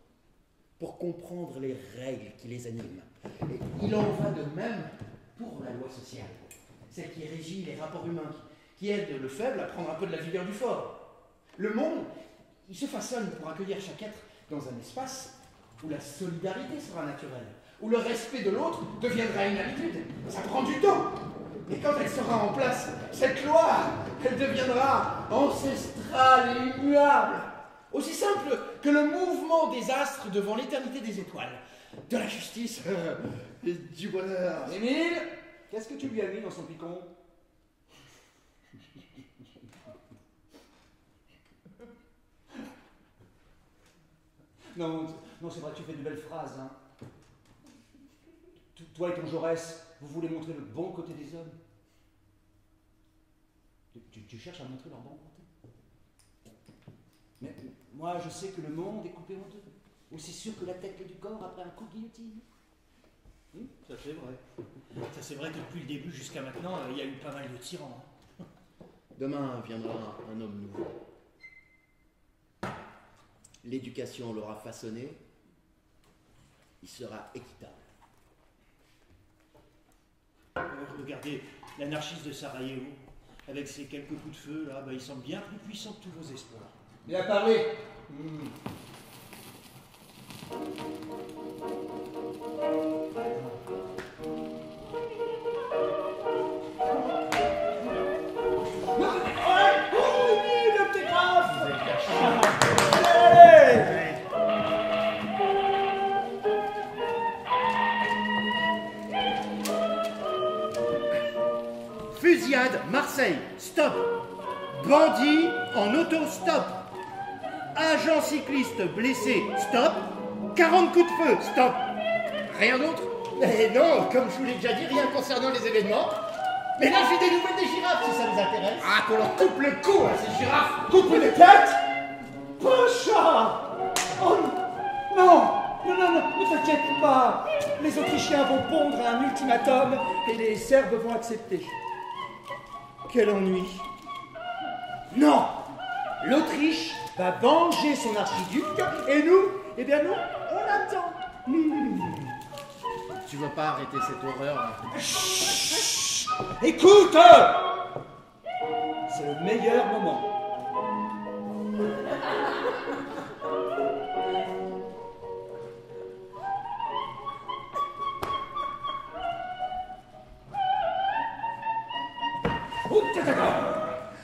S3: pour comprendre les règles qui les animent. Et il en va de même pour la loi sociale, celle qui régit les rapports humains, qui aide le faible à prendre un peu de la vigueur du fort. Le monde, il se façonne pour accueillir chaque être dans un espace où la solidarité sera naturelle, où le respect de l'autre deviendra une habitude. Ça prend du temps. Et quand elle sera en place, cette loi, elle deviendra ancestrale et immuable. Aussi simple que le mouvement des astres devant l'éternité des étoiles, de la justice et du bonheur.
S1: Émile, qu'est-ce que tu lui as mis dans son picon? Non, c'est vrai que tu fais de belles phrases. Hein. Toi et ton Jaurès, vous voulez montrer le bon côté des hommes. Tu cherches à montrer leur bon côté. Mais moi, je sais que le monde est coupé en deux. Aussi sûr que la tête est du corps après un coup de guillotine.
S2: Ça c'est vrai. Ça c'est vrai que depuis le début jusqu'à maintenant, il y a eu pas mal de tyrans. Hein.
S3: Demain viendra un homme nouveau. L'éducation l'aura façonné. Il sera équitable.
S2: Regardez l'anarchiste de Sarajevo, avec ses quelques coups de feu, là, il semble bien plus puissant que tous vos espoirs.
S1: Bien parlé. Le petit grave.
S2: Fusillade, Marseille, stop. Bandit en auto-stop. Agent cycliste blessé, stop. 40 coups de feu, stop. Rien d'autre?
S1: Mais non, comme je vous l'ai déjà dit, rien concernant les événements. Mais là, j'ai des nouvelles des girafes, si ça vous intéresse.
S3: Ah, qu'on leur coupe le cou à ces girafes!
S1: Coupe les têtes. Pacha. Oh non, ne t'inquiète pas. Les Autrichiens vont pondre un ultimatum et les Serbes vont accepter. Quel ennui. Non, l'Autriche va venger son archiduc et nous, eh bien nous, on attend.
S3: Tu veux pas arrêter cette horreur?
S1: Chut. Écoute, c'est le meilleur moment.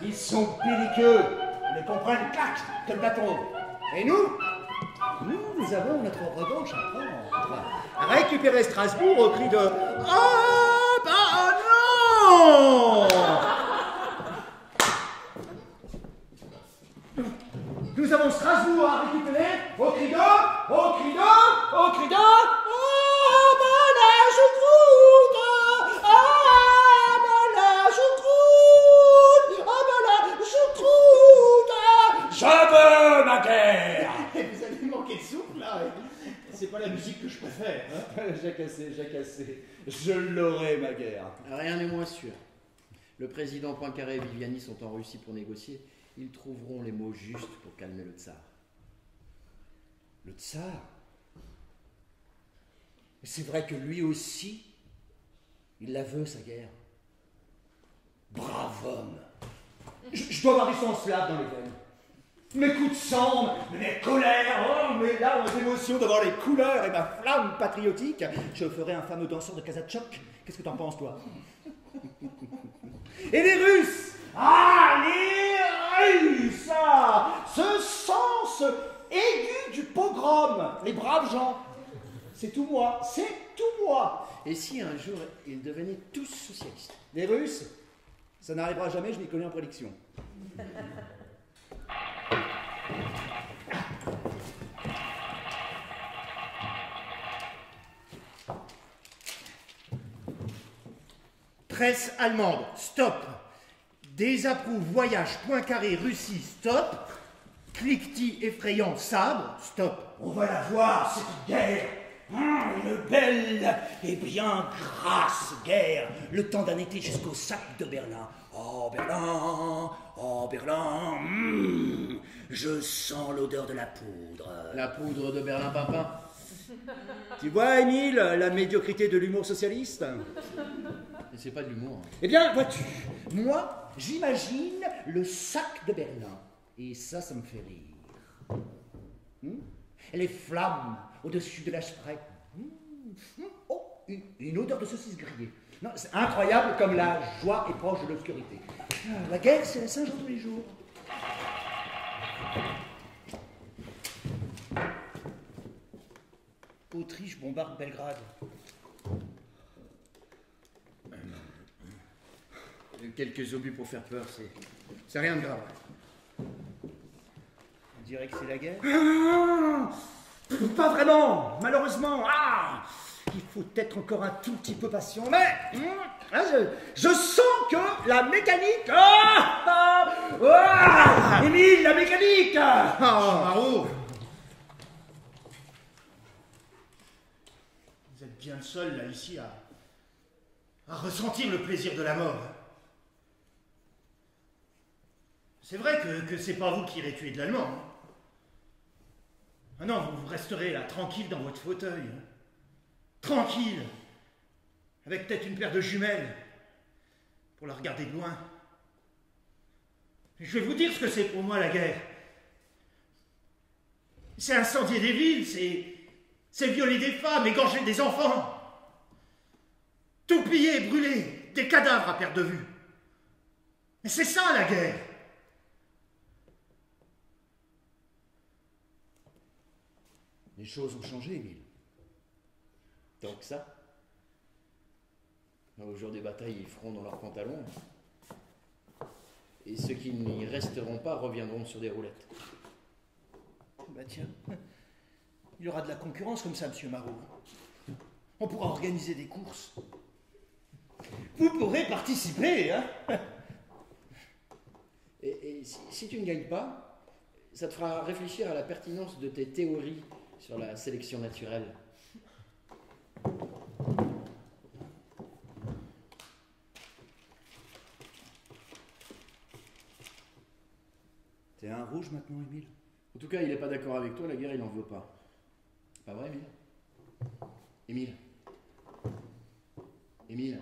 S1: Ils sont belliqueux, on les comprend une claque, comme bâton. Et nous avons notre revanche à prendre. Récupérer Strasbourg au cri de « Oh, bah non !» Nous avons Strasbourg à récupérer au cri de « Au cri de !» Au cri de « Oh, bah la choucroute !» Ah, bah la choucroute !» Ah, bah la choucroute !» Je veux ma guerre.
S2: Vous allez manquer de souffle, là. C'est pas la musique que je préfère. Hein.
S1: J'ai cassé. Je l'aurai, ma guerre.
S3: Rien n'est moins sûr. Le président Poincaré et Viviani sont en Russie pour négocier. Ils trouveront les mots justes pour calmer le tsar.
S1: Le tsar. C'est vrai que lui aussi, il la veut, sa guerre. Brave homme. Je dois avoir du sang slave dans les veines. Mes coups de sang, mes colères, oh, mes larmes d'émotion devant les couleurs et ma flamme patriotique. Je ferai un fameux danseur de Kazatchok. Qu'est-ce que t'en penses, toi? Et les Russes! Ah, les Russes! Ah, ce sens aigu du pogrom, les braves gens. C'est tout moi, c'est tout moi.
S3: Et si un jour ils devenaient tous socialistes?
S1: Les Russes? Ça n'arrivera jamais, je m'y connais en prédiction.
S2: 'Presse allemande, stop. Désapprouve voyage Poincaré Russie, stop. Cliquetis effrayant sabre, stop.
S1: On va la voir, cette guerre. Une belle et bien grasse guerre. Le temps d'un été jusqu'au sac de Berlin. Oh Berlin, oh Berlin. Je sens l'odeur de la poudre.
S3: La poudre de Berlin-Papin.
S1: Tu vois, Émile, la médiocrité de l'humour socialiste?
S3: Et c'est pas de l'humour.
S1: Eh bien, vois-tu, moi, j'imagine le sac de Berlin. Et ça me fait rire. Les flammes au-dessus de la Spree. Oh, une odeur de saucisse grillée. Non, c'est incroyable comme la joie est proche de l'obscurité. La guerre, c'est la Saint-Jean tous les jours. Autriche bombarde Belgrade.
S3: Quelques obus pour faire peur, c'est rien de grave.
S1: On dirait que c'est la guerre. Pas vraiment, malheureusement. Il faut être encore un tout petit peu patient, mais je sens que la mécanique. Émile, la mécanique.
S2: Marot. Vous êtes bien le seul, là, ici, à ressentir le plaisir de la mort. C'est vrai que c'est pas vous qui irez tuer de l'Allemand. Ah non, vous resterez là, tranquille dans votre fauteuil. Tranquille. Avec peut-être une paire de jumelles. Pour la regarder de loin. Je vais vous dire ce que c'est pour moi, la guerre. C'est incendier des villes, c'est violer des femmes, égorger des enfants. Tout piller, brûler, des cadavres à perte de vue. Mais c'est ça, la guerre.
S1: Les choses ont changé, Émile.
S3: Tant que ça. Au jour des batailles, ils feront dans leurs pantalons. Et ceux qui n'y resteront pas reviendront sur des roulettes.
S1: Bah tiens, il y aura de la concurrence comme ça, monsieur Marot. On pourra organiser des courses. Vous pourrez participer, hein?
S3: Et si tu ne gagnes pas, ça te fera réfléchir à la pertinence de tes théories sur la sélection naturelle.
S1: T'es un rouge maintenant, Émile?
S3: En tout cas, il n'est pas d'accord avec toi, la guerre, il n'en veut pas. Pas vrai, Émile? Émile? Émile?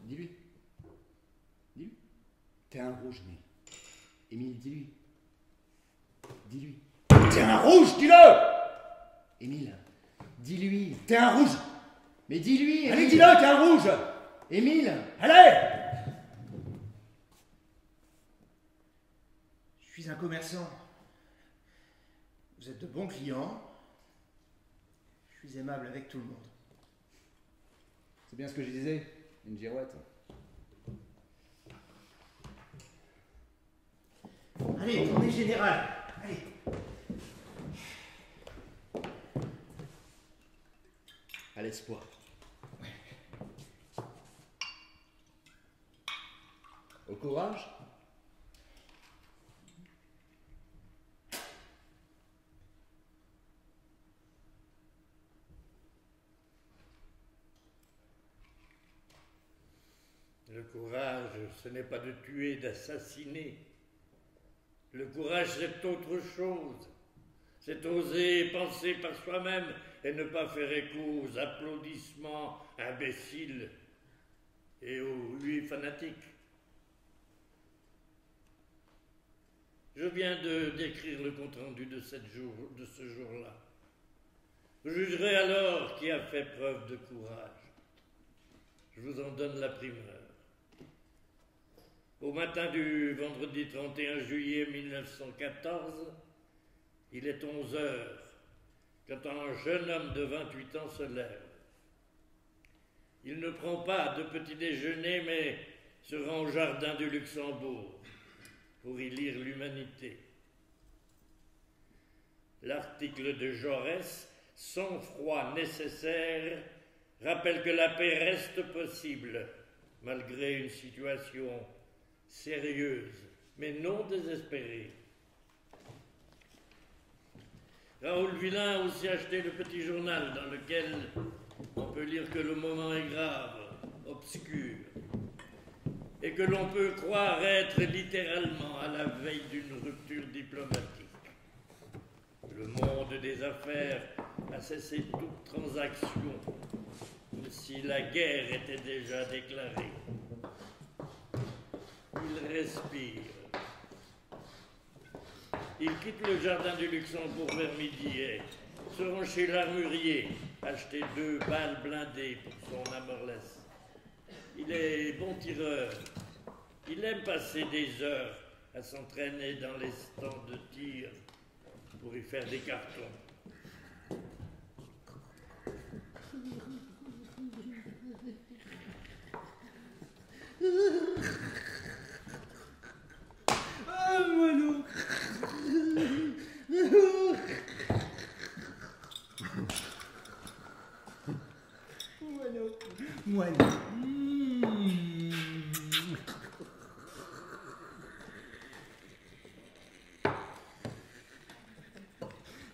S3: Dis-lui. Dis-lui.
S1: T'es un rouge, Émile.
S3: Émile, dis-lui. Dis-lui.
S1: T'es un rouge, dis-le!
S3: Émile, dis-lui.
S1: T'es un rouge!
S3: Mais dis-lui, Émile.
S1: Allez, dis-le, t'es un rouge!
S3: Émile!
S1: Allez!
S2: Je suis un commerçant. Vous êtes de bons clients. Je suis aimable avec tout le monde.
S1: C'est bien ce que je disais, une girouette.
S2: Allez, tournez général. Allez.
S3: À l'espoir. Au courage.
S5: Le courage, ce n'est pas de tuer, d'assassiner. Le courage, c'est autre chose. C'est oser penser par soi-même et ne pas faire écho aux applaudissements imbéciles et aux huées fanatiques. Je viens de décrire le compte-rendu de ce jour-là. Vous jugerez alors qui a fait preuve de courage. Je vous en donne la primeur. Au matin du vendredi 31 juillet 1914, il est 11 heures, quand un jeune homme de 28 ans se lève. Il ne prend pas de petit déjeuner, mais se rend au jardin du Luxembourg pour y lire l'Humanité. L'article de Jaurès, sans froid nécessaire, rappelle que la paix reste possible, malgré une situation sérieuse, mais non désespérée. Raoul Villain a aussi acheté le petit journal dans lequel on peut lire que le moment est grave, obscur, et que l'on peut croire être littéralement à la veille d'une rupture diplomatique. Le monde des affaires a cessé toute transaction, comme si la guerre était déjà déclarée. Il respire. Il quitte le jardin du Luxembourg vers midi et se rend chez l'armurier, acheter 2 balles blindées pour son amorless. Il est bon tireur. Il aime passer des heures à s'entraîner dans les stands de tir pour y faire des cartons.
S2: Ah, Moineau. Moineau.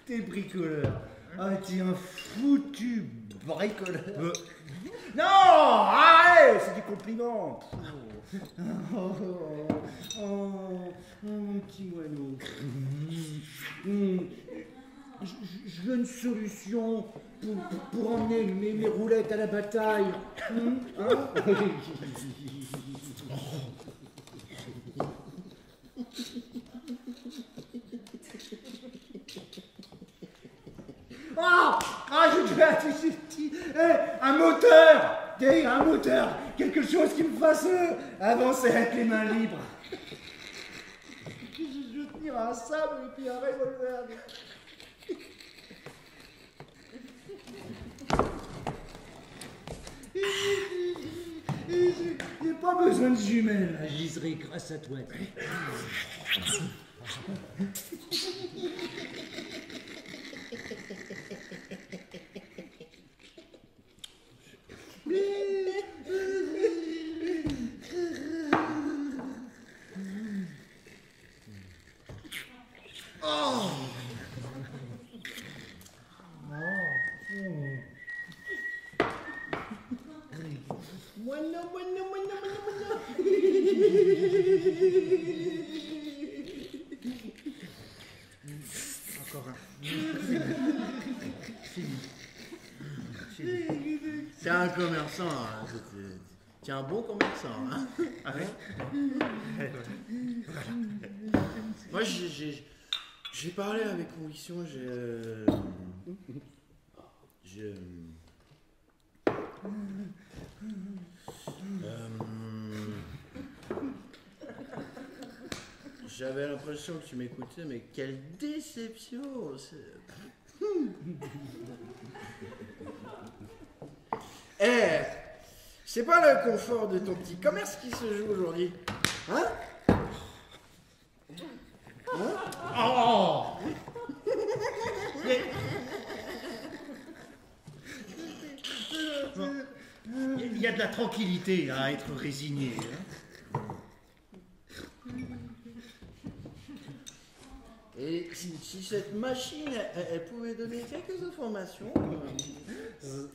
S2: T'es bricoleur. Ah, t'es un foutu bricoleur.
S1: Non, arrête, c'est du compliment.
S2: Mon petit moineau. Je veux une solution pour emmener mes roulettes à la bataille. Hein?
S1: Un moteur, un moteur, quelque chose qui me fasse avancer avec les mains libres. Je veux tenir un sabre et puis un revolver.
S2: J'ai pas besoin de jumelles, la giserai grâce à toi.
S1: Encore un.
S3: C'est un commerçant, hein. C'est un bon commerçant. Hein.
S1: Ah ouais.
S3: Moi, j'ai parlé avec conviction, j'avais l'impression que tu m'écoutais, mais quelle déception! C'est pas le confort de ton petit commerce qui se joue aujourd'hui, hein?
S2: Oh! Il y a de la tranquillité à être résigné. Hein?
S3: Et si cette machine, elle pouvait donner quelques informations...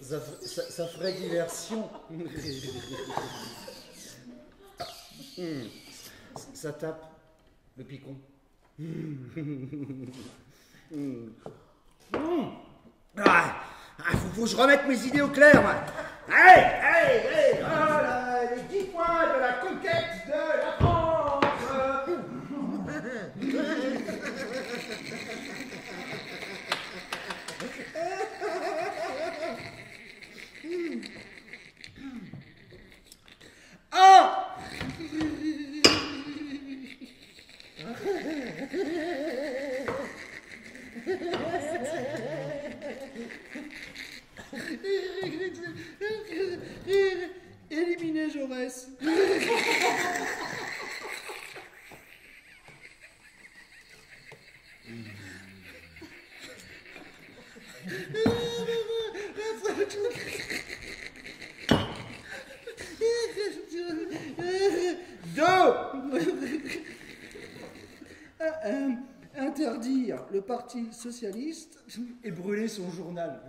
S1: Ça ferait diversion.
S2: Ça tape le picon.
S1: Faut que je remette mes idées au clair, moi. Allez, voilà, les 10 points de la conquête de la France. Ah!
S2: Éliminer Jaurès. Interdire le Parti socialiste et brûler son journal.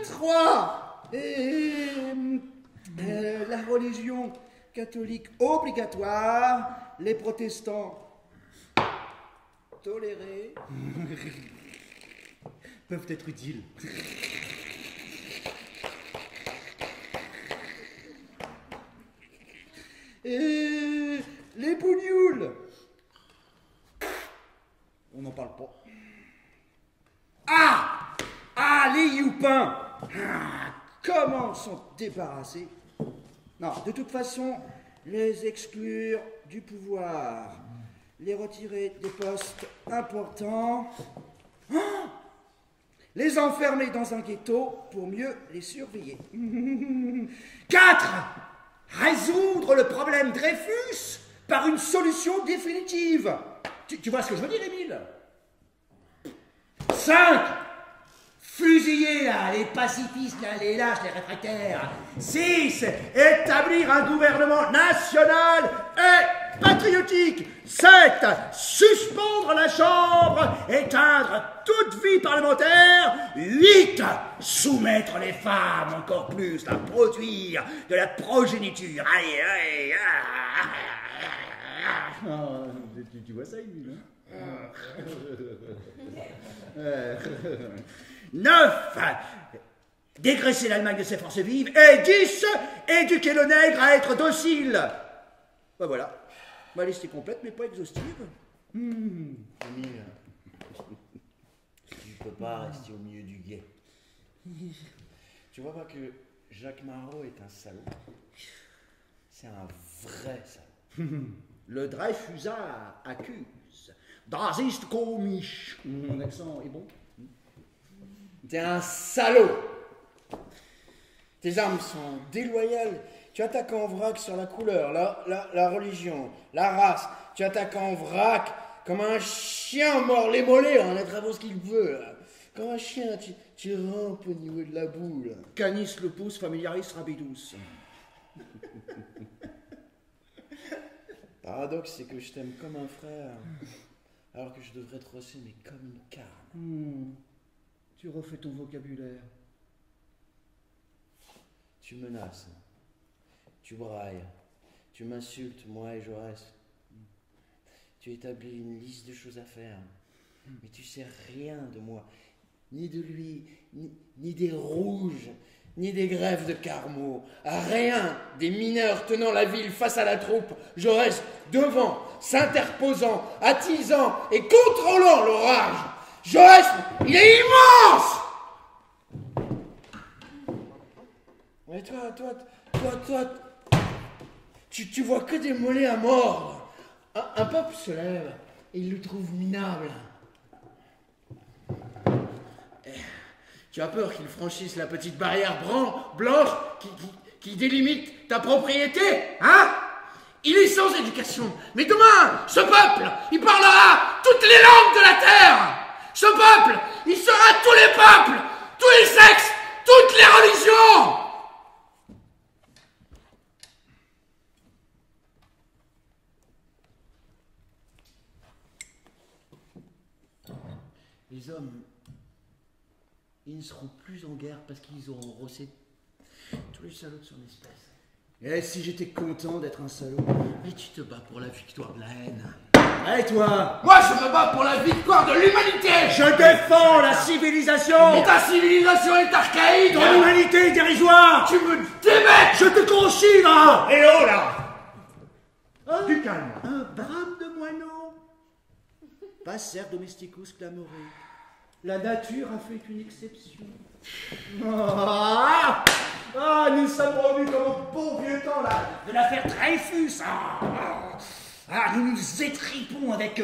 S2: 3. La religion catholique obligatoire, les protestants tolérés
S1: Peuvent être utiles.
S2: Et les bougnoules, on n'en parle pas.
S1: Les youpins.
S2: Comment s'en débarrasser? Non, de toute façon, les exclure du pouvoir, les retirer des postes importants, les enfermer dans un ghetto pour mieux les surveiller.
S1: 4. Résoudre le problème Dreyfus par une solution définitive. Tu vois ce que je veux dire, Émile? 5. Fusiller les pacifistes, les lâches, les réfractaires. 6. Établir un gouvernement national et patriotique. 7. Suspendre la Chambre, éteindre toute vie parlementaire. 8. Soumettre les femmes encore plus, à produire de la progéniture. Allez. Tu vois ça, Émile, hein? 9. Dégraisser l'Allemagne de ses forces vives. Et 10. Éduquer le nègre à être docile. Ben voilà. Ma liste est complète, mais pas exhaustive.
S3: Émile, tu ne peux pas rester au milieu du guet. Tu vois pas que Jacques Marot est un salaud? C'est un vrai salaud.
S1: Le Dreyfusard accuse. Das ist komisch. Mon accent est bon.
S3: T'es un salaud. Tes armes sont déloyales. Tu attaques en vrac sur la couleur, la religion, la race. Tu attaques en vrac comme un chien mord les mollets en attrapant ce qu'il veut. Là. Comme un chien, tu rampes au niveau de la boue. Là.
S1: Canis lupus familiaris rabidus.
S3: Paradoxe, c'est que je t'aime comme un frère, alors que je devrais te rosser, mais comme une carne.
S2: Tu refais ton vocabulaire.
S3: Tu menaces, tu brailles, tu m'insultes, moi et Jaurès. Tu établis une liste de choses à faire, mais tu sais rien de moi, ni de lui, ni des rouges, ni des grèves de Carmaux, rien des mineurs tenant la ville face à la troupe. Jaurès devant, s'interposant, attisant et contrôlant l'orage. Jaurès, il est immense! Mais toi, tu vois que des mollets à mordre. Un peuple se lève et il le trouve minable. Tu as peur qu'il franchisse la petite barrière blanche qui délimite ta propriété, hein? Il est sans éducation, mais demain, ce peuple, il parlera toutes les langues de la terre. Ce peuple, il sera tous les peuples, tous les sexes, toutes les religions. Les hommes, ils ne seront plus en guerre parce qu'ils auront rossé tous les salauds de son espèce.
S1: Et si j'étais content d'être un salaud?
S3: Mais tu te bats pour la victoire de la haine.
S1: Allez, toi!
S3: Moi, je me bats pour la victoire de l'humanité.
S1: Je défends la civilisation!
S3: Mais ta civilisation est archaïque.
S1: Ton humanité est dérisoire!
S3: Tu me démets.
S1: Je te conchis, là!
S2: Eh oh là! Du calme.
S1: Un brame de moineau! Passer domesticus clamoré. La nature a fait une exception. Ah, nous sommes revenus comme au bon vieux temps, là, de l'affaire Dreyfus. Nous nous étripons avec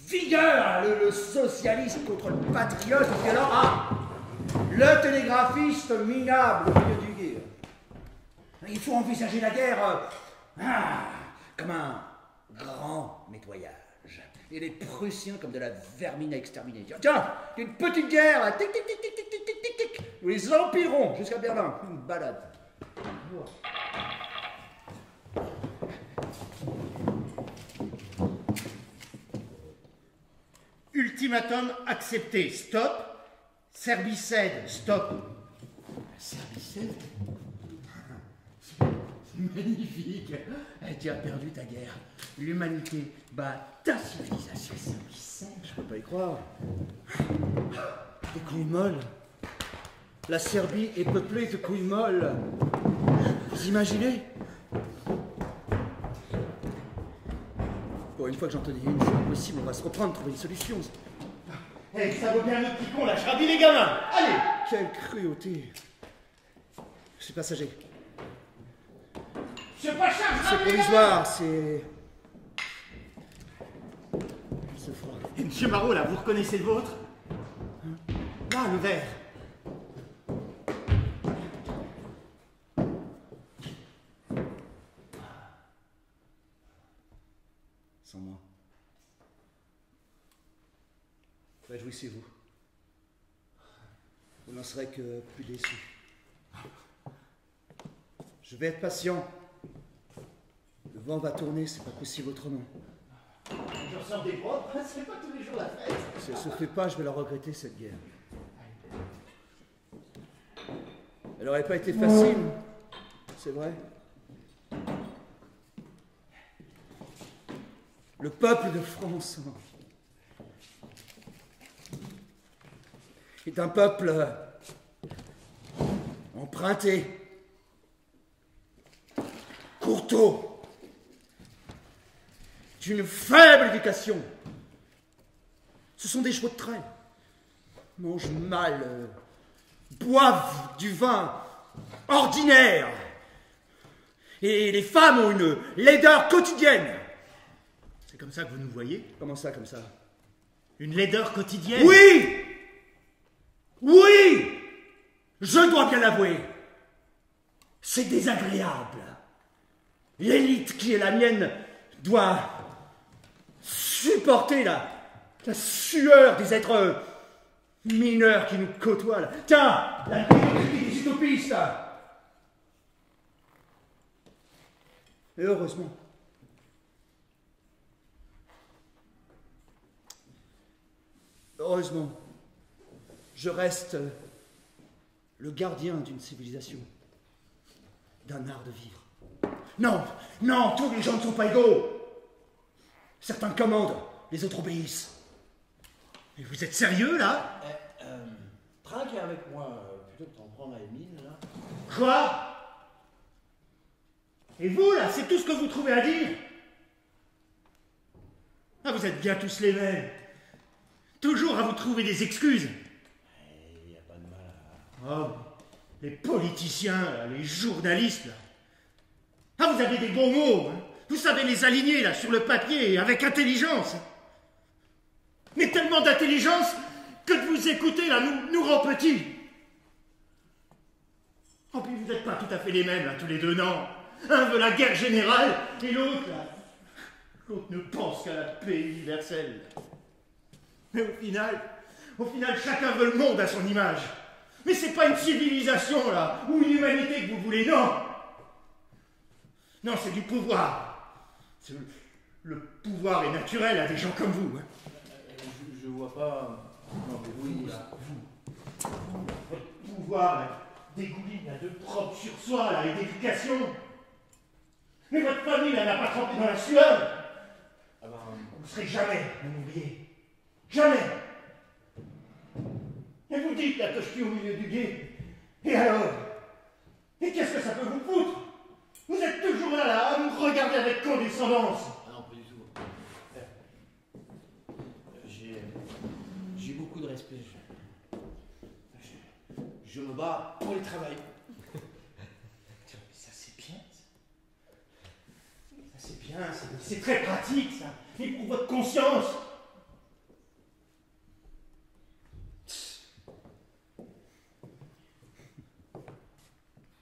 S1: vigueur le socialiste contre le patriote. Et alors, le télégraphiste minable au milieu du guerre. Il faut envisager la guerre comme un grand nettoyage. Et les Prussiens comme de la vermine à exterminer. Tiens, une petite guerre, tic, tic, tic, tic, tic, tic, tic, tic. Nous les empillerons jusqu'à Berlin. Une balade.
S2: Ultimatum accepté. Stop. Serbie cède. Stop.
S3: Serbie cède. Magnifique. Tu as perdu ta guerre. L'humanité bat ta civilisation. Serbie cède.
S1: Je peux pas y croire. Des couilles molles. La Serbie est peuplée de couilles molles. Vous imaginez? Bon, une fois que j'en tenais une, c'est impossible, on va se reprendre, trouver une solution.
S2: Eh, ça vaut bien le petit con, là, je rabis les gamins. Allez!
S1: Quelle cruauté. C'est passager.
S2: C'est pas cher, je
S1: C'est
S2: rabis les
S1: provisoire, c'est... Ce froid.
S2: Et monsieur Marot, là, vous reconnaissez le vôtre? Là, le verre.
S1: Sans moi. Réjouissez-vous. Vous n'en serez que plus déçus. Je vais être patient. Le vent va tourner, c'est pas possible autrement.
S2: Je ressors des potes, c'est pas tous les jours la fête.
S1: Si elle se fait pas, je vais la regretter, cette guerre. Elle aurait pas été facile, c'est vrai. Le peuple de France est un peuple emprunté, courtois, d'une faible éducation. Ce sont des chevaux de trait, mangent mal, boivent du vin ordinaire, et les femmes ont une laideur quotidienne.
S2: C'est comme ça que vous nous voyez?
S1: Comment ça, comme ça?
S2: Une laideur quotidienne?
S1: Oui! Oui! Je dois bien l'avouer. C'est désagréable. L'élite qui est la mienne doit supporter la sueur des êtres mineurs qui nous côtoient. Là. Tiens, la critique des utopistes. Et heureusement. Heureusement, je reste le gardien d'une civilisation, d'un art de vivre. Non, non, tous les gens ne sont pas égaux. Certains commandent, les autres obéissent.
S2: Mais vous êtes sérieux, là?
S3: Trinque avec moi, plutôt que t'en prendre à Émile, là.
S2: Quoi? Et vous, là, c'est tout ce que vous trouvez à dire? Ah, vous êtes bien tous les mêmes. Toujours à vous trouver des excuses.
S3: Il n'y a pas de mal à...
S2: Oh, les politiciens, là, les journalistes, là. Ah, vous avez des bons mots, hein. Vous savez les aligner, là, sur le papier, avec intelligence. Mais tellement d'intelligence que de vous écouter, là, nous rend petits. Oh, puis vous n'êtes pas tout à fait les mêmes, là, tous les deux, non. Un veut la guerre générale, et l'autre, là, l'autre ne pense qu'à la paix universelle. Mais au final, chacun veut le monde à son image. Mais c'est pas une civilisation, là, ou une humanité que vous voulez, non. Non, c'est du pouvoir. Le pouvoir est naturel à des gens comme vous. Hein.
S3: Je vois pas... Non, mais oui, là...
S2: Votre pouvoir, là, dégouline là, de propre sur soi là, et d'éducation. Mais votre famille là, n'a pas trempé dans la sueur.
S3: Ah ben,
S2: Vous ne serez jamais un ouvrier. Jamais. Et vous dites la toche au milieu du guet. Et alors? Et qu'est-ce que ça peut vous foutre? Vous êtes toujours là, à nous regarder avec condescendance.
S3: ah non, pas du tout. J'ai beaucoup de respect. Je me bats pour les travail.
S2: Tiens, mais ça c'est bien. Ça c'est bien, c'est très pratique ça. Et pour votre conscience.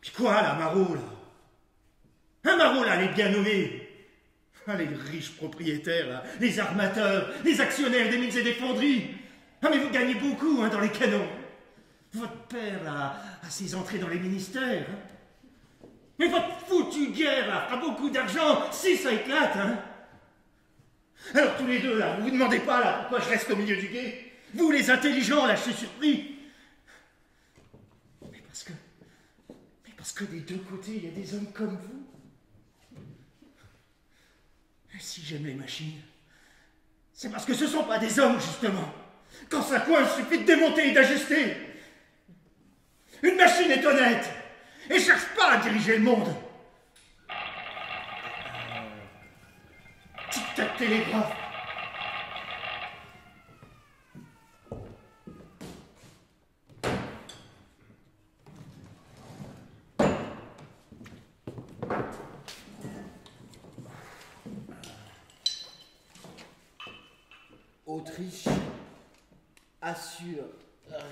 S2: Puis quoi là, Marot là? Un Marot là, les bien nommés. Ah, les riches propriétaires là, les armateurs, les actionnaires des mines et des fonderies. Ah mais vous gagnez beaucoup hein, dans les canons. Votre père là a ses entrées dans les ministères. Hein. Mais votre foutue guerre là fera beaucoup d'argent si ça éclate. Hein. Alors tous les deux là, vous vous demandez pas là pourquoi je reste au milieu du guet? Vous les intelligents là, je suis surpris. Mais parce que des deux côtés il y a des hommes comme vous. Et si j'aime les machines, c'est parce que ce sont pas des hommes justement. Quand ça coince, il suffit de démonter et d'ajuster. Une machine est honnête et cherche pas à diriger le monde. Tic-tac télégraphe.
S3: Autriche assure.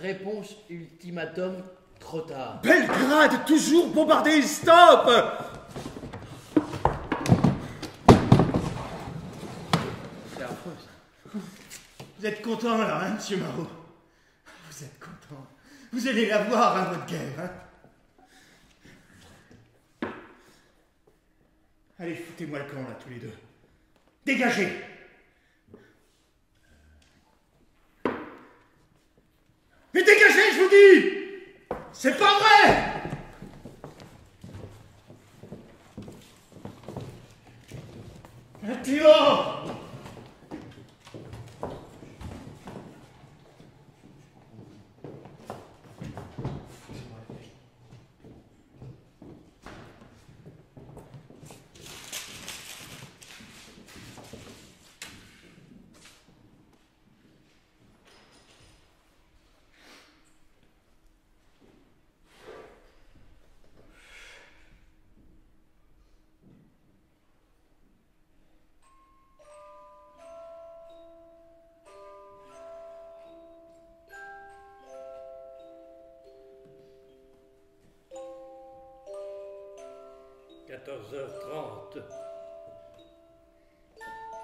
S3: Réponse ultimatum trop tard.
S2: Belgrade, toujours bombardé, stop!
S3: C'est affreux ça.
S2: Vous êtes content là, hein, monsieur Marot? Vous êtes content. Vous allez la voir, hein, votre guerre, hein? Allez, foutez-moi le camp là, tous les deux. Dégagez! Mais dégagez, je vous dis! C'est pas vrai! Théo!
S5: « 14h30.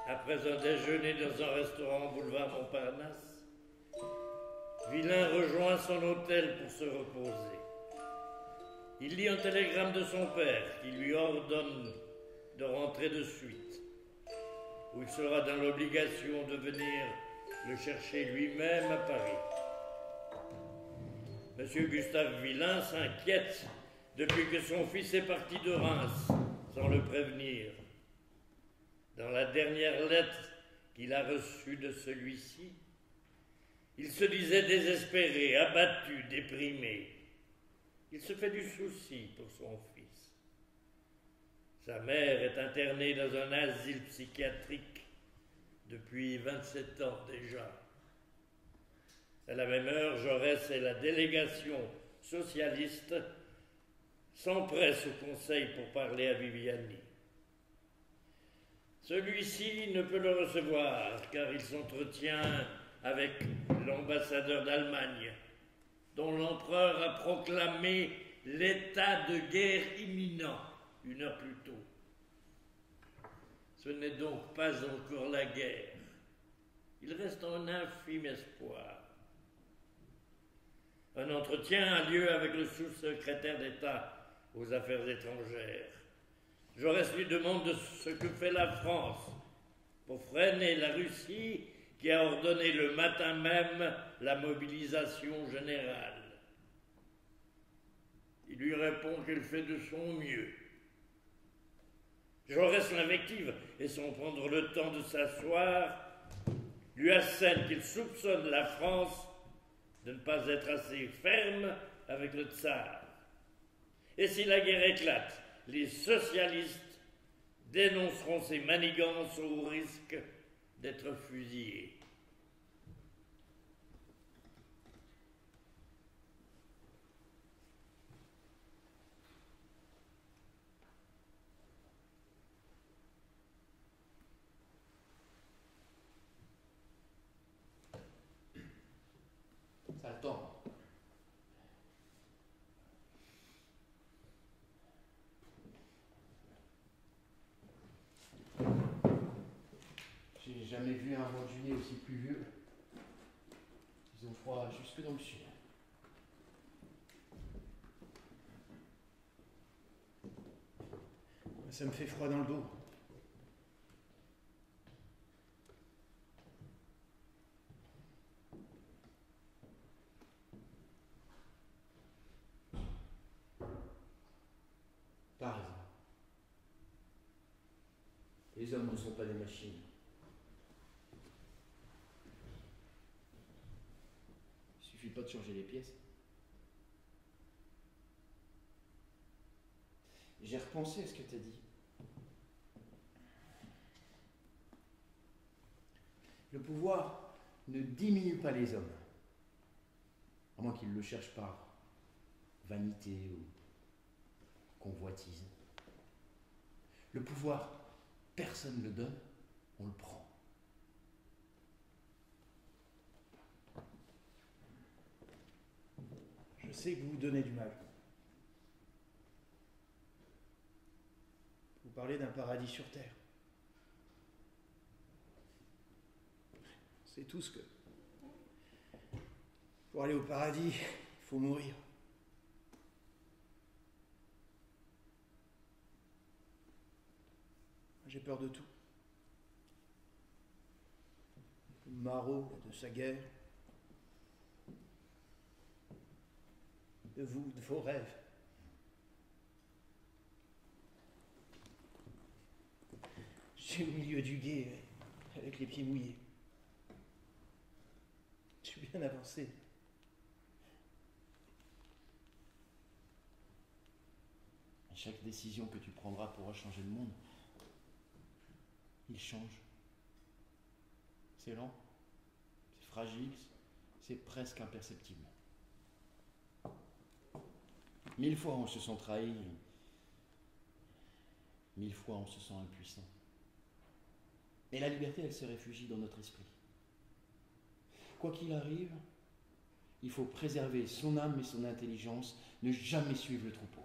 S5: Après un déjeuner dans un restaurant boulevard Montparnasse, Villain rejoint son hôtel pour se reposer. Il lit un télégramme de son père qui lui ordonne de rentrer de suite, où il sera dans l'obligation de venir le chercher lui-même à Paris. Monsieur Gustave Villain s'inquiète depuis que son fils est parti de Reims sans le prévenir. Dans la dernière lettre qu'il a reçue de celui-ci, il se disait désespéré, abattu, déprimé. Il se fait du souci pour son fils. Sa mère est internée dans un asile psychiatrique depuis 27 ans déjà. À la même heure, Jaurès et la délégation socialiste s'empressent au conseil pour parler à Viviani. Celui-ci ne peut le recevoir car il s'entretient avec l'ambassadeur d'Allemagne, dont l'empereur a proclamé l'état de guerre imminent 1 heure plus tôt. Ce n'est donc pas encore la guerre. Il reste un infime espoir. Un entretien a lieu avec le sous-secrétaire d'État aux Affaires étrangères. Jaurès lui demande ce que fait la France pour freiner la Russie qui a ordonné le matin même la mobilisation générale. Il lui répond qu'elle fait de son mieux. Jaurès l'invective et sans prendre le temps de s'asseoir, lui assène qu'il soupçonne la France de ne pas être assez ferme avec le tsar. Et si la guerre éclate, les socialistes dénonceront ces manigances au risque d'être fusillés.
S3: Ça attend. J'ai jamais vu un mois de juillet aussi pluvieux. Ils ont froid jusque dans le sud.
S2: Ça me fait froid dans le dos.
S3: T'as raison. Les hommes ne sont pas des machines. Il suffit pas de changer les pièces. J'ai repensé à ce que t'as dit. Le pouvoir ne diminue pas les hommes. À moins qu'ils le cherchent par vanité ou convoitise. Le pouvoir, personne ne le donne, on le prend.
S2: Je sais que vous vous donnez du mal. Vous parlez d'un paradis sur terre. C'est tout ce que... Pour aller au paradis, il faut mourir. J'ai peur de tout. De Marot, de sa guerre. De vous, de vos rêves. Je suis au milieu du gué, avec les pieds mouillés. Je suis bien avancé.
S3: Chaque décision que tu prendras pourra changer le monde. Il change. C'est lent, c'est fragile, c'est presque imperceptible. 1000 fois on se sent trahi, 1000 fois on se sent impuissant. Et la liberté, elle se réfugie dans notre esprit. Quoi qu'il arrive, il faut préserver son âme et son intelligence, ne jamais suivre le troupeau.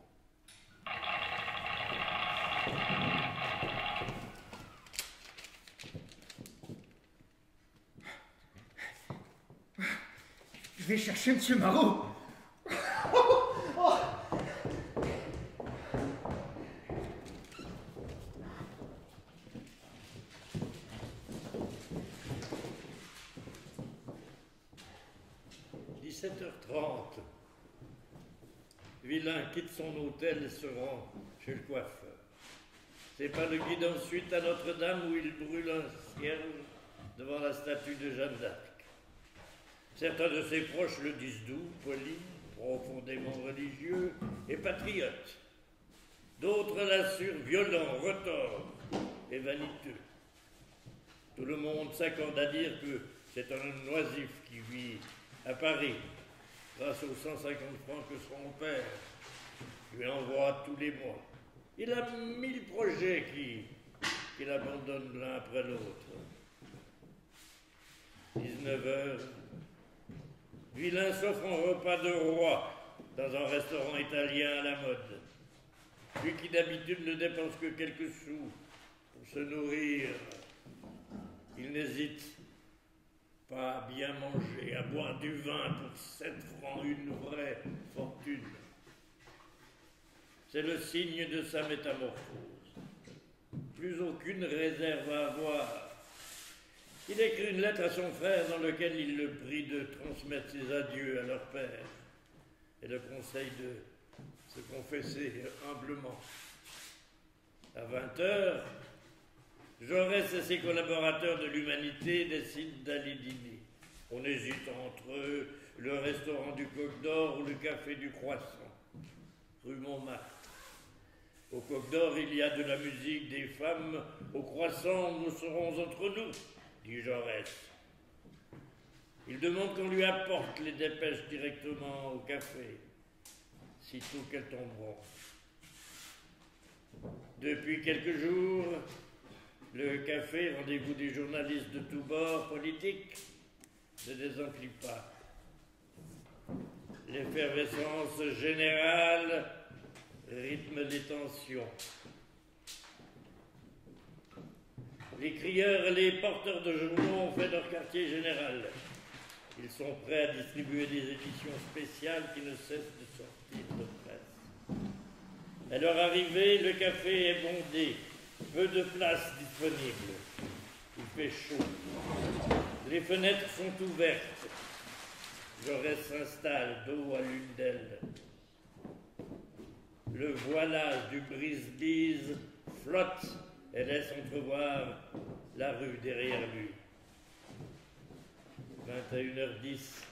S2: Je vais chercher Monsieur Marot.
S5: 17h30. Vilain quitte son hôtel et se rend chez le coiffeur. C'est pas le guide ensuite à Notre-Dame où il brûle un cierge devant la statue de Jeanne d'Arc. Certains de ses proches le disent doux, poli, profondément religieux et patriote. D'autres l'assurent violent, retors et vaniteux. Tout le monde s'accorde à dire que c'est un oisif qui vit à Paris, grâce aux 150 francs que son père lui envoie tous les mois. Il a 1000 projets qu'il abandonne l'un après l'autre. 19h, Vilain s'offre un repas de roi dans un restaurant italien à la mode. Lui qui d'habitude ne dépense que quelques sous pour se nourrir, il n'hésite pas à bien manger, à boire du vin pour 7 francs, une vraie fortune. C'est le signe de sa métamorphose. Plus aucune réserve à avoir. Il écrit une lettre à son frère dans laquelle il le prie de transmettre ses adieux à leur père et le conseille de se confesser humblement. À 20h, Jaurès et ses collaborateurs de l'Humanité décident d'aller dîner. On hésite entre eux, le restaurant du Coq d'Or ou le café du Croissant, rue Montmartre. Au Coq d'Or, il y a de la musique, des femmes. Au Croissant, nous serons entre nous, dit Jaurès. Il demande qu'on lui apporte les dépêches directement au café, sitôt qu'elles tomberont. Depuis quelques jours, le café, rendez-vous des journalistes de tous bords politiques, ne désemplit pas. L'effervescence générale rythme les tensions. Les crieurs et les porteurs de journaux ont fait leur quartier général. Ils sont prêts à distribuer des éditions spéciales qui ne cessent de sortir de presse. À leur arrivée, le café est bondé, peu de place disponible. Il fait chaud. Les fenêtres sont ouvertes. Jaurès s'installe dos à l'une d'elles. Le voilage du brise-bise flotte et laisse entrevoir la rue derrière lui. 21h10.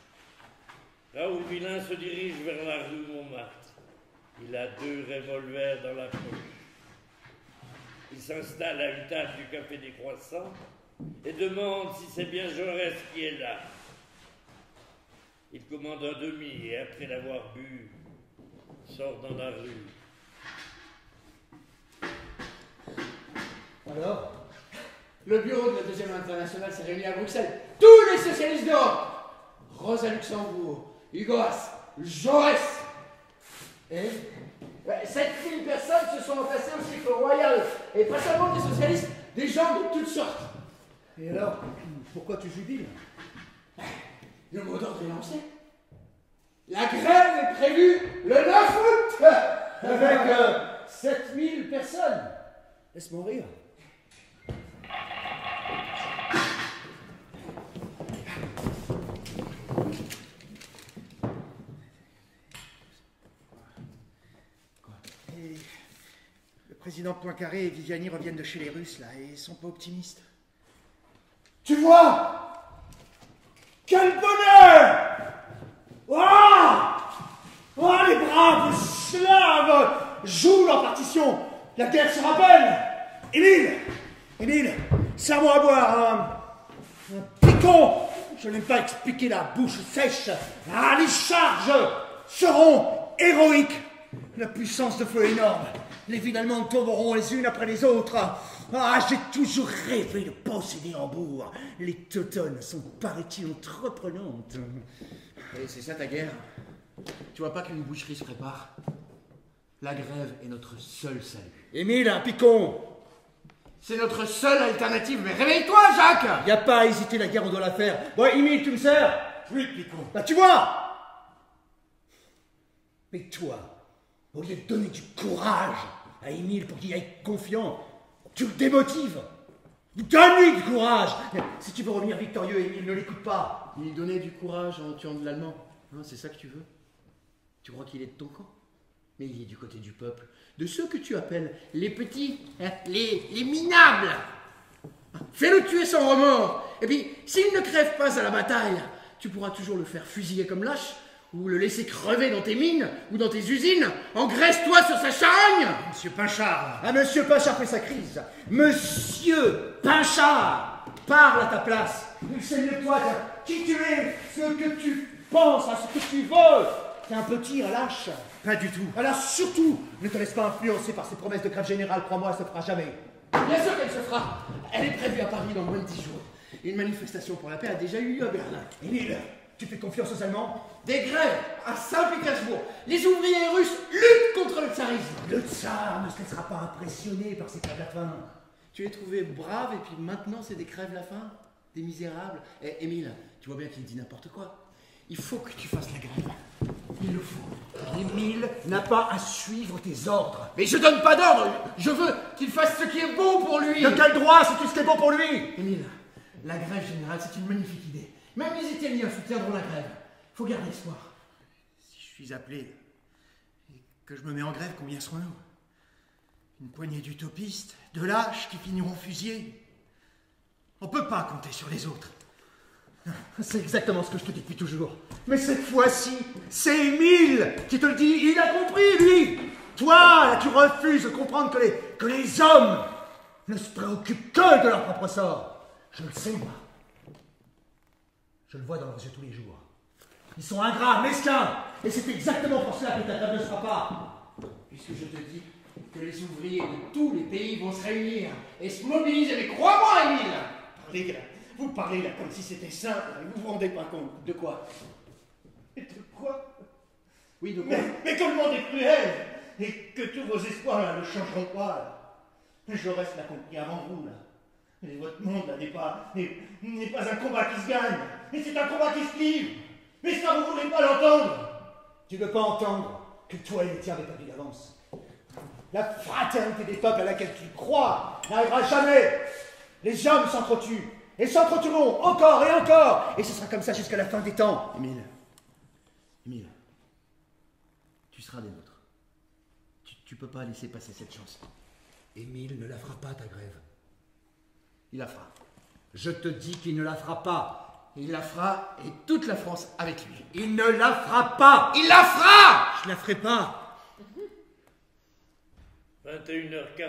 S5: Raoul Villain se dirige vers la rue Montmartre. Il a 2 revolvers dans la poche. Il s'installe à une table du café des Croissants et demande si c'est bien Jaurès qui est là. Il commande un demi et après l'avoir bu, sort dans la rue.
S1: Alors?
S3: Le bureau de la Deuxième Internationale s'est réuni à Bruxelles. Tous les socialistes d'Europe. Rosa Luxembourg, Hugo Haas, Jaurès. Et 7000 personnes se sont entassées au Chiffre Royal. Et pas seulement des socialistes, des gens de toutes sortes.
S1: Et alors, pourquoi tu jubiles?
S3: Le mot d'ordre est lancé. La grève est prévue le 9 août.
S1: Avec 7000 personnes. Laisse-moi rire.
S2: Et le président Poincaré et Viviani reviennent de chez les Russes, là, et ils sont pas optimistes.
S1: Tu vois? Quel bonheur! Oh, les braves slaves jouent leur partition. La guerre se rappelle. Émile, serre-moi à boire un picon. Je n'aime pas expliquer la bouche sèche. Les charges seront héroïques. La puissance de feu est énorme. Les villes allemandes tomberont les unes après les autres. J'ai toujours rêvé de posséder Hambourg. Les teutones sont, paraît-il, entreprenantes.
S3: Et c'est ça ta guerre. Tu vois pas qu'une boucherie se prépare? La grève est notre seul salut.
S1: Émile, un picon.
S3: C'est notre seule alternative. Mais réveille-toi, Jacques!
S1: Y a pas à hésiter, la guerre, on doit la faire. Bon, Émile, tu me sers?
S3: Oui, picon.
S1: Bah, tu vois! Mais toi, au lieu de donner du courage à Émile pour qu'il aille confiant, tu le démotives. Donne-lui du courage. Si tu veux revenir victorieux, Émile, ne l'écoute pas.
S3: Il donnait du courage en tuant de l'allemand. Hein, c'est ça que tu veux? Tu crois qu'il est de ton camp? Mais il est du côté du peuple, de ceux que tu appelles les petits, les minables. Fais-le tuer sans remords. Et puis, s'il ne crève pas à la bataille, tu pourras toujours le faire fusiller comme lâche, ou le laisser crever dans tes mines, ou dans tes usines. Engraisse-toi sur sa charogne.
S2: Monsieur Pinchard.
S1: Monsieur Pinchard fait sa crise. Monsieur Pinchard, parle à ta place. Il sait mieux que toi qui tu es, ce que tu penses, à ce que tu veux. T'es un petit lâche.
S2: Pas du tout.
S1: Alors surtout, ne te laisse pas influencer par ces promesses de grève générale. Crois-moi, ça ne se fera jamais.
S3: Bien sûr qu'elle se fera. Elle est prévue à Paris dans moins de 10 jours. Une manifestation pour la paix a déjà eu lieu à Berlin.
S1: Émile, tu fais confiance aux Allemands?
S3: Des grèves à Saint-Pétersbourg. Les ouvriers russes luttent contre le tsarisme.
S1: Le tsar ne se laissera pas impressionner par ces crèves la faim.
S3: Tu es trouvé brave et puis maintenant c'est des crèves la faim? Des misérables? Émile, tu vois bien qu'il dit n'importe quoi. Il faut que tu fasses la grève. Il le faut.
S1: Émile n'a pas à suivre tes ordres.
S3: Mais je donne pas d'ordre. Je veux qu'il fasse ce qui est bon pour lui.
S1: De quel droit c'est tout ce qui est bon pour lui?
S3: Émile, la grève générale, c'est une magnifique idée. Même les Italiens soutiendront la grève. Faut garder espoir.
S2: Si je suis appelé, et que je me mets en grève, combien serons-nous? Une poignée d'utopistes, de lâches qui finiront fusillés. On ne peut pas compter sur les autres.
S1: C'est exactement ce que je te dis depuis toujours. Mais cette fois-ci, c'est Émile qui te le dit. Il a compris, lui. Toi, là, tu refuses de comprendre que les hommes ne se préoccupent que de leur propre sort. Je le sais, moi. Je le vois dans leurs yeux tous les jours. Ils sont ingrats, mesquins. Et c'est exactement pour cela que ta table ne sera pas.
S3: Puisque je te dis que les ouvriers de tous les pays vont se réunir et se mobiliser, mais crois-moi, Émile!
S1: Vous parlez là comme si c'était simple, vous vous rendez pas compte.
S3: De quoi?
S1: Et de quoi?
S3: Oui, de quoi?
S1: Mais que le monde est cruel, et que tous vos espoirs là ne changeront pas. Là. Jaurès l'a compris avant vous, là. Mais votre monde là n'est pas un combat qui se gagne, mais c'est un combat qui se livre. Mais ça, vous voulez pas l'entendre. Tu veux pas entendre que toi et les tiens avaient perdu d'avance. La fraternité des peuples à laquelle tu crois n'arrivera jamais. Les hommes s'entretuent, et s'entretueront encore et encore, et ce sera comme ça jusqu'à la fin des temps.
S3: Émile, tu seras des nôtres. Tu peux pas laisser passer cette chance.
S1: Émile ne la fera pas, ta grève.
S3: Il la fera.
S1: Je te dis qu'il ne la fera pas.
S3: Il la fera, et toute la France avec lui.
S1: Il ne la fera pas.
S3: Il la fera!
S2: Je la ferai pas.
S5: 21h40.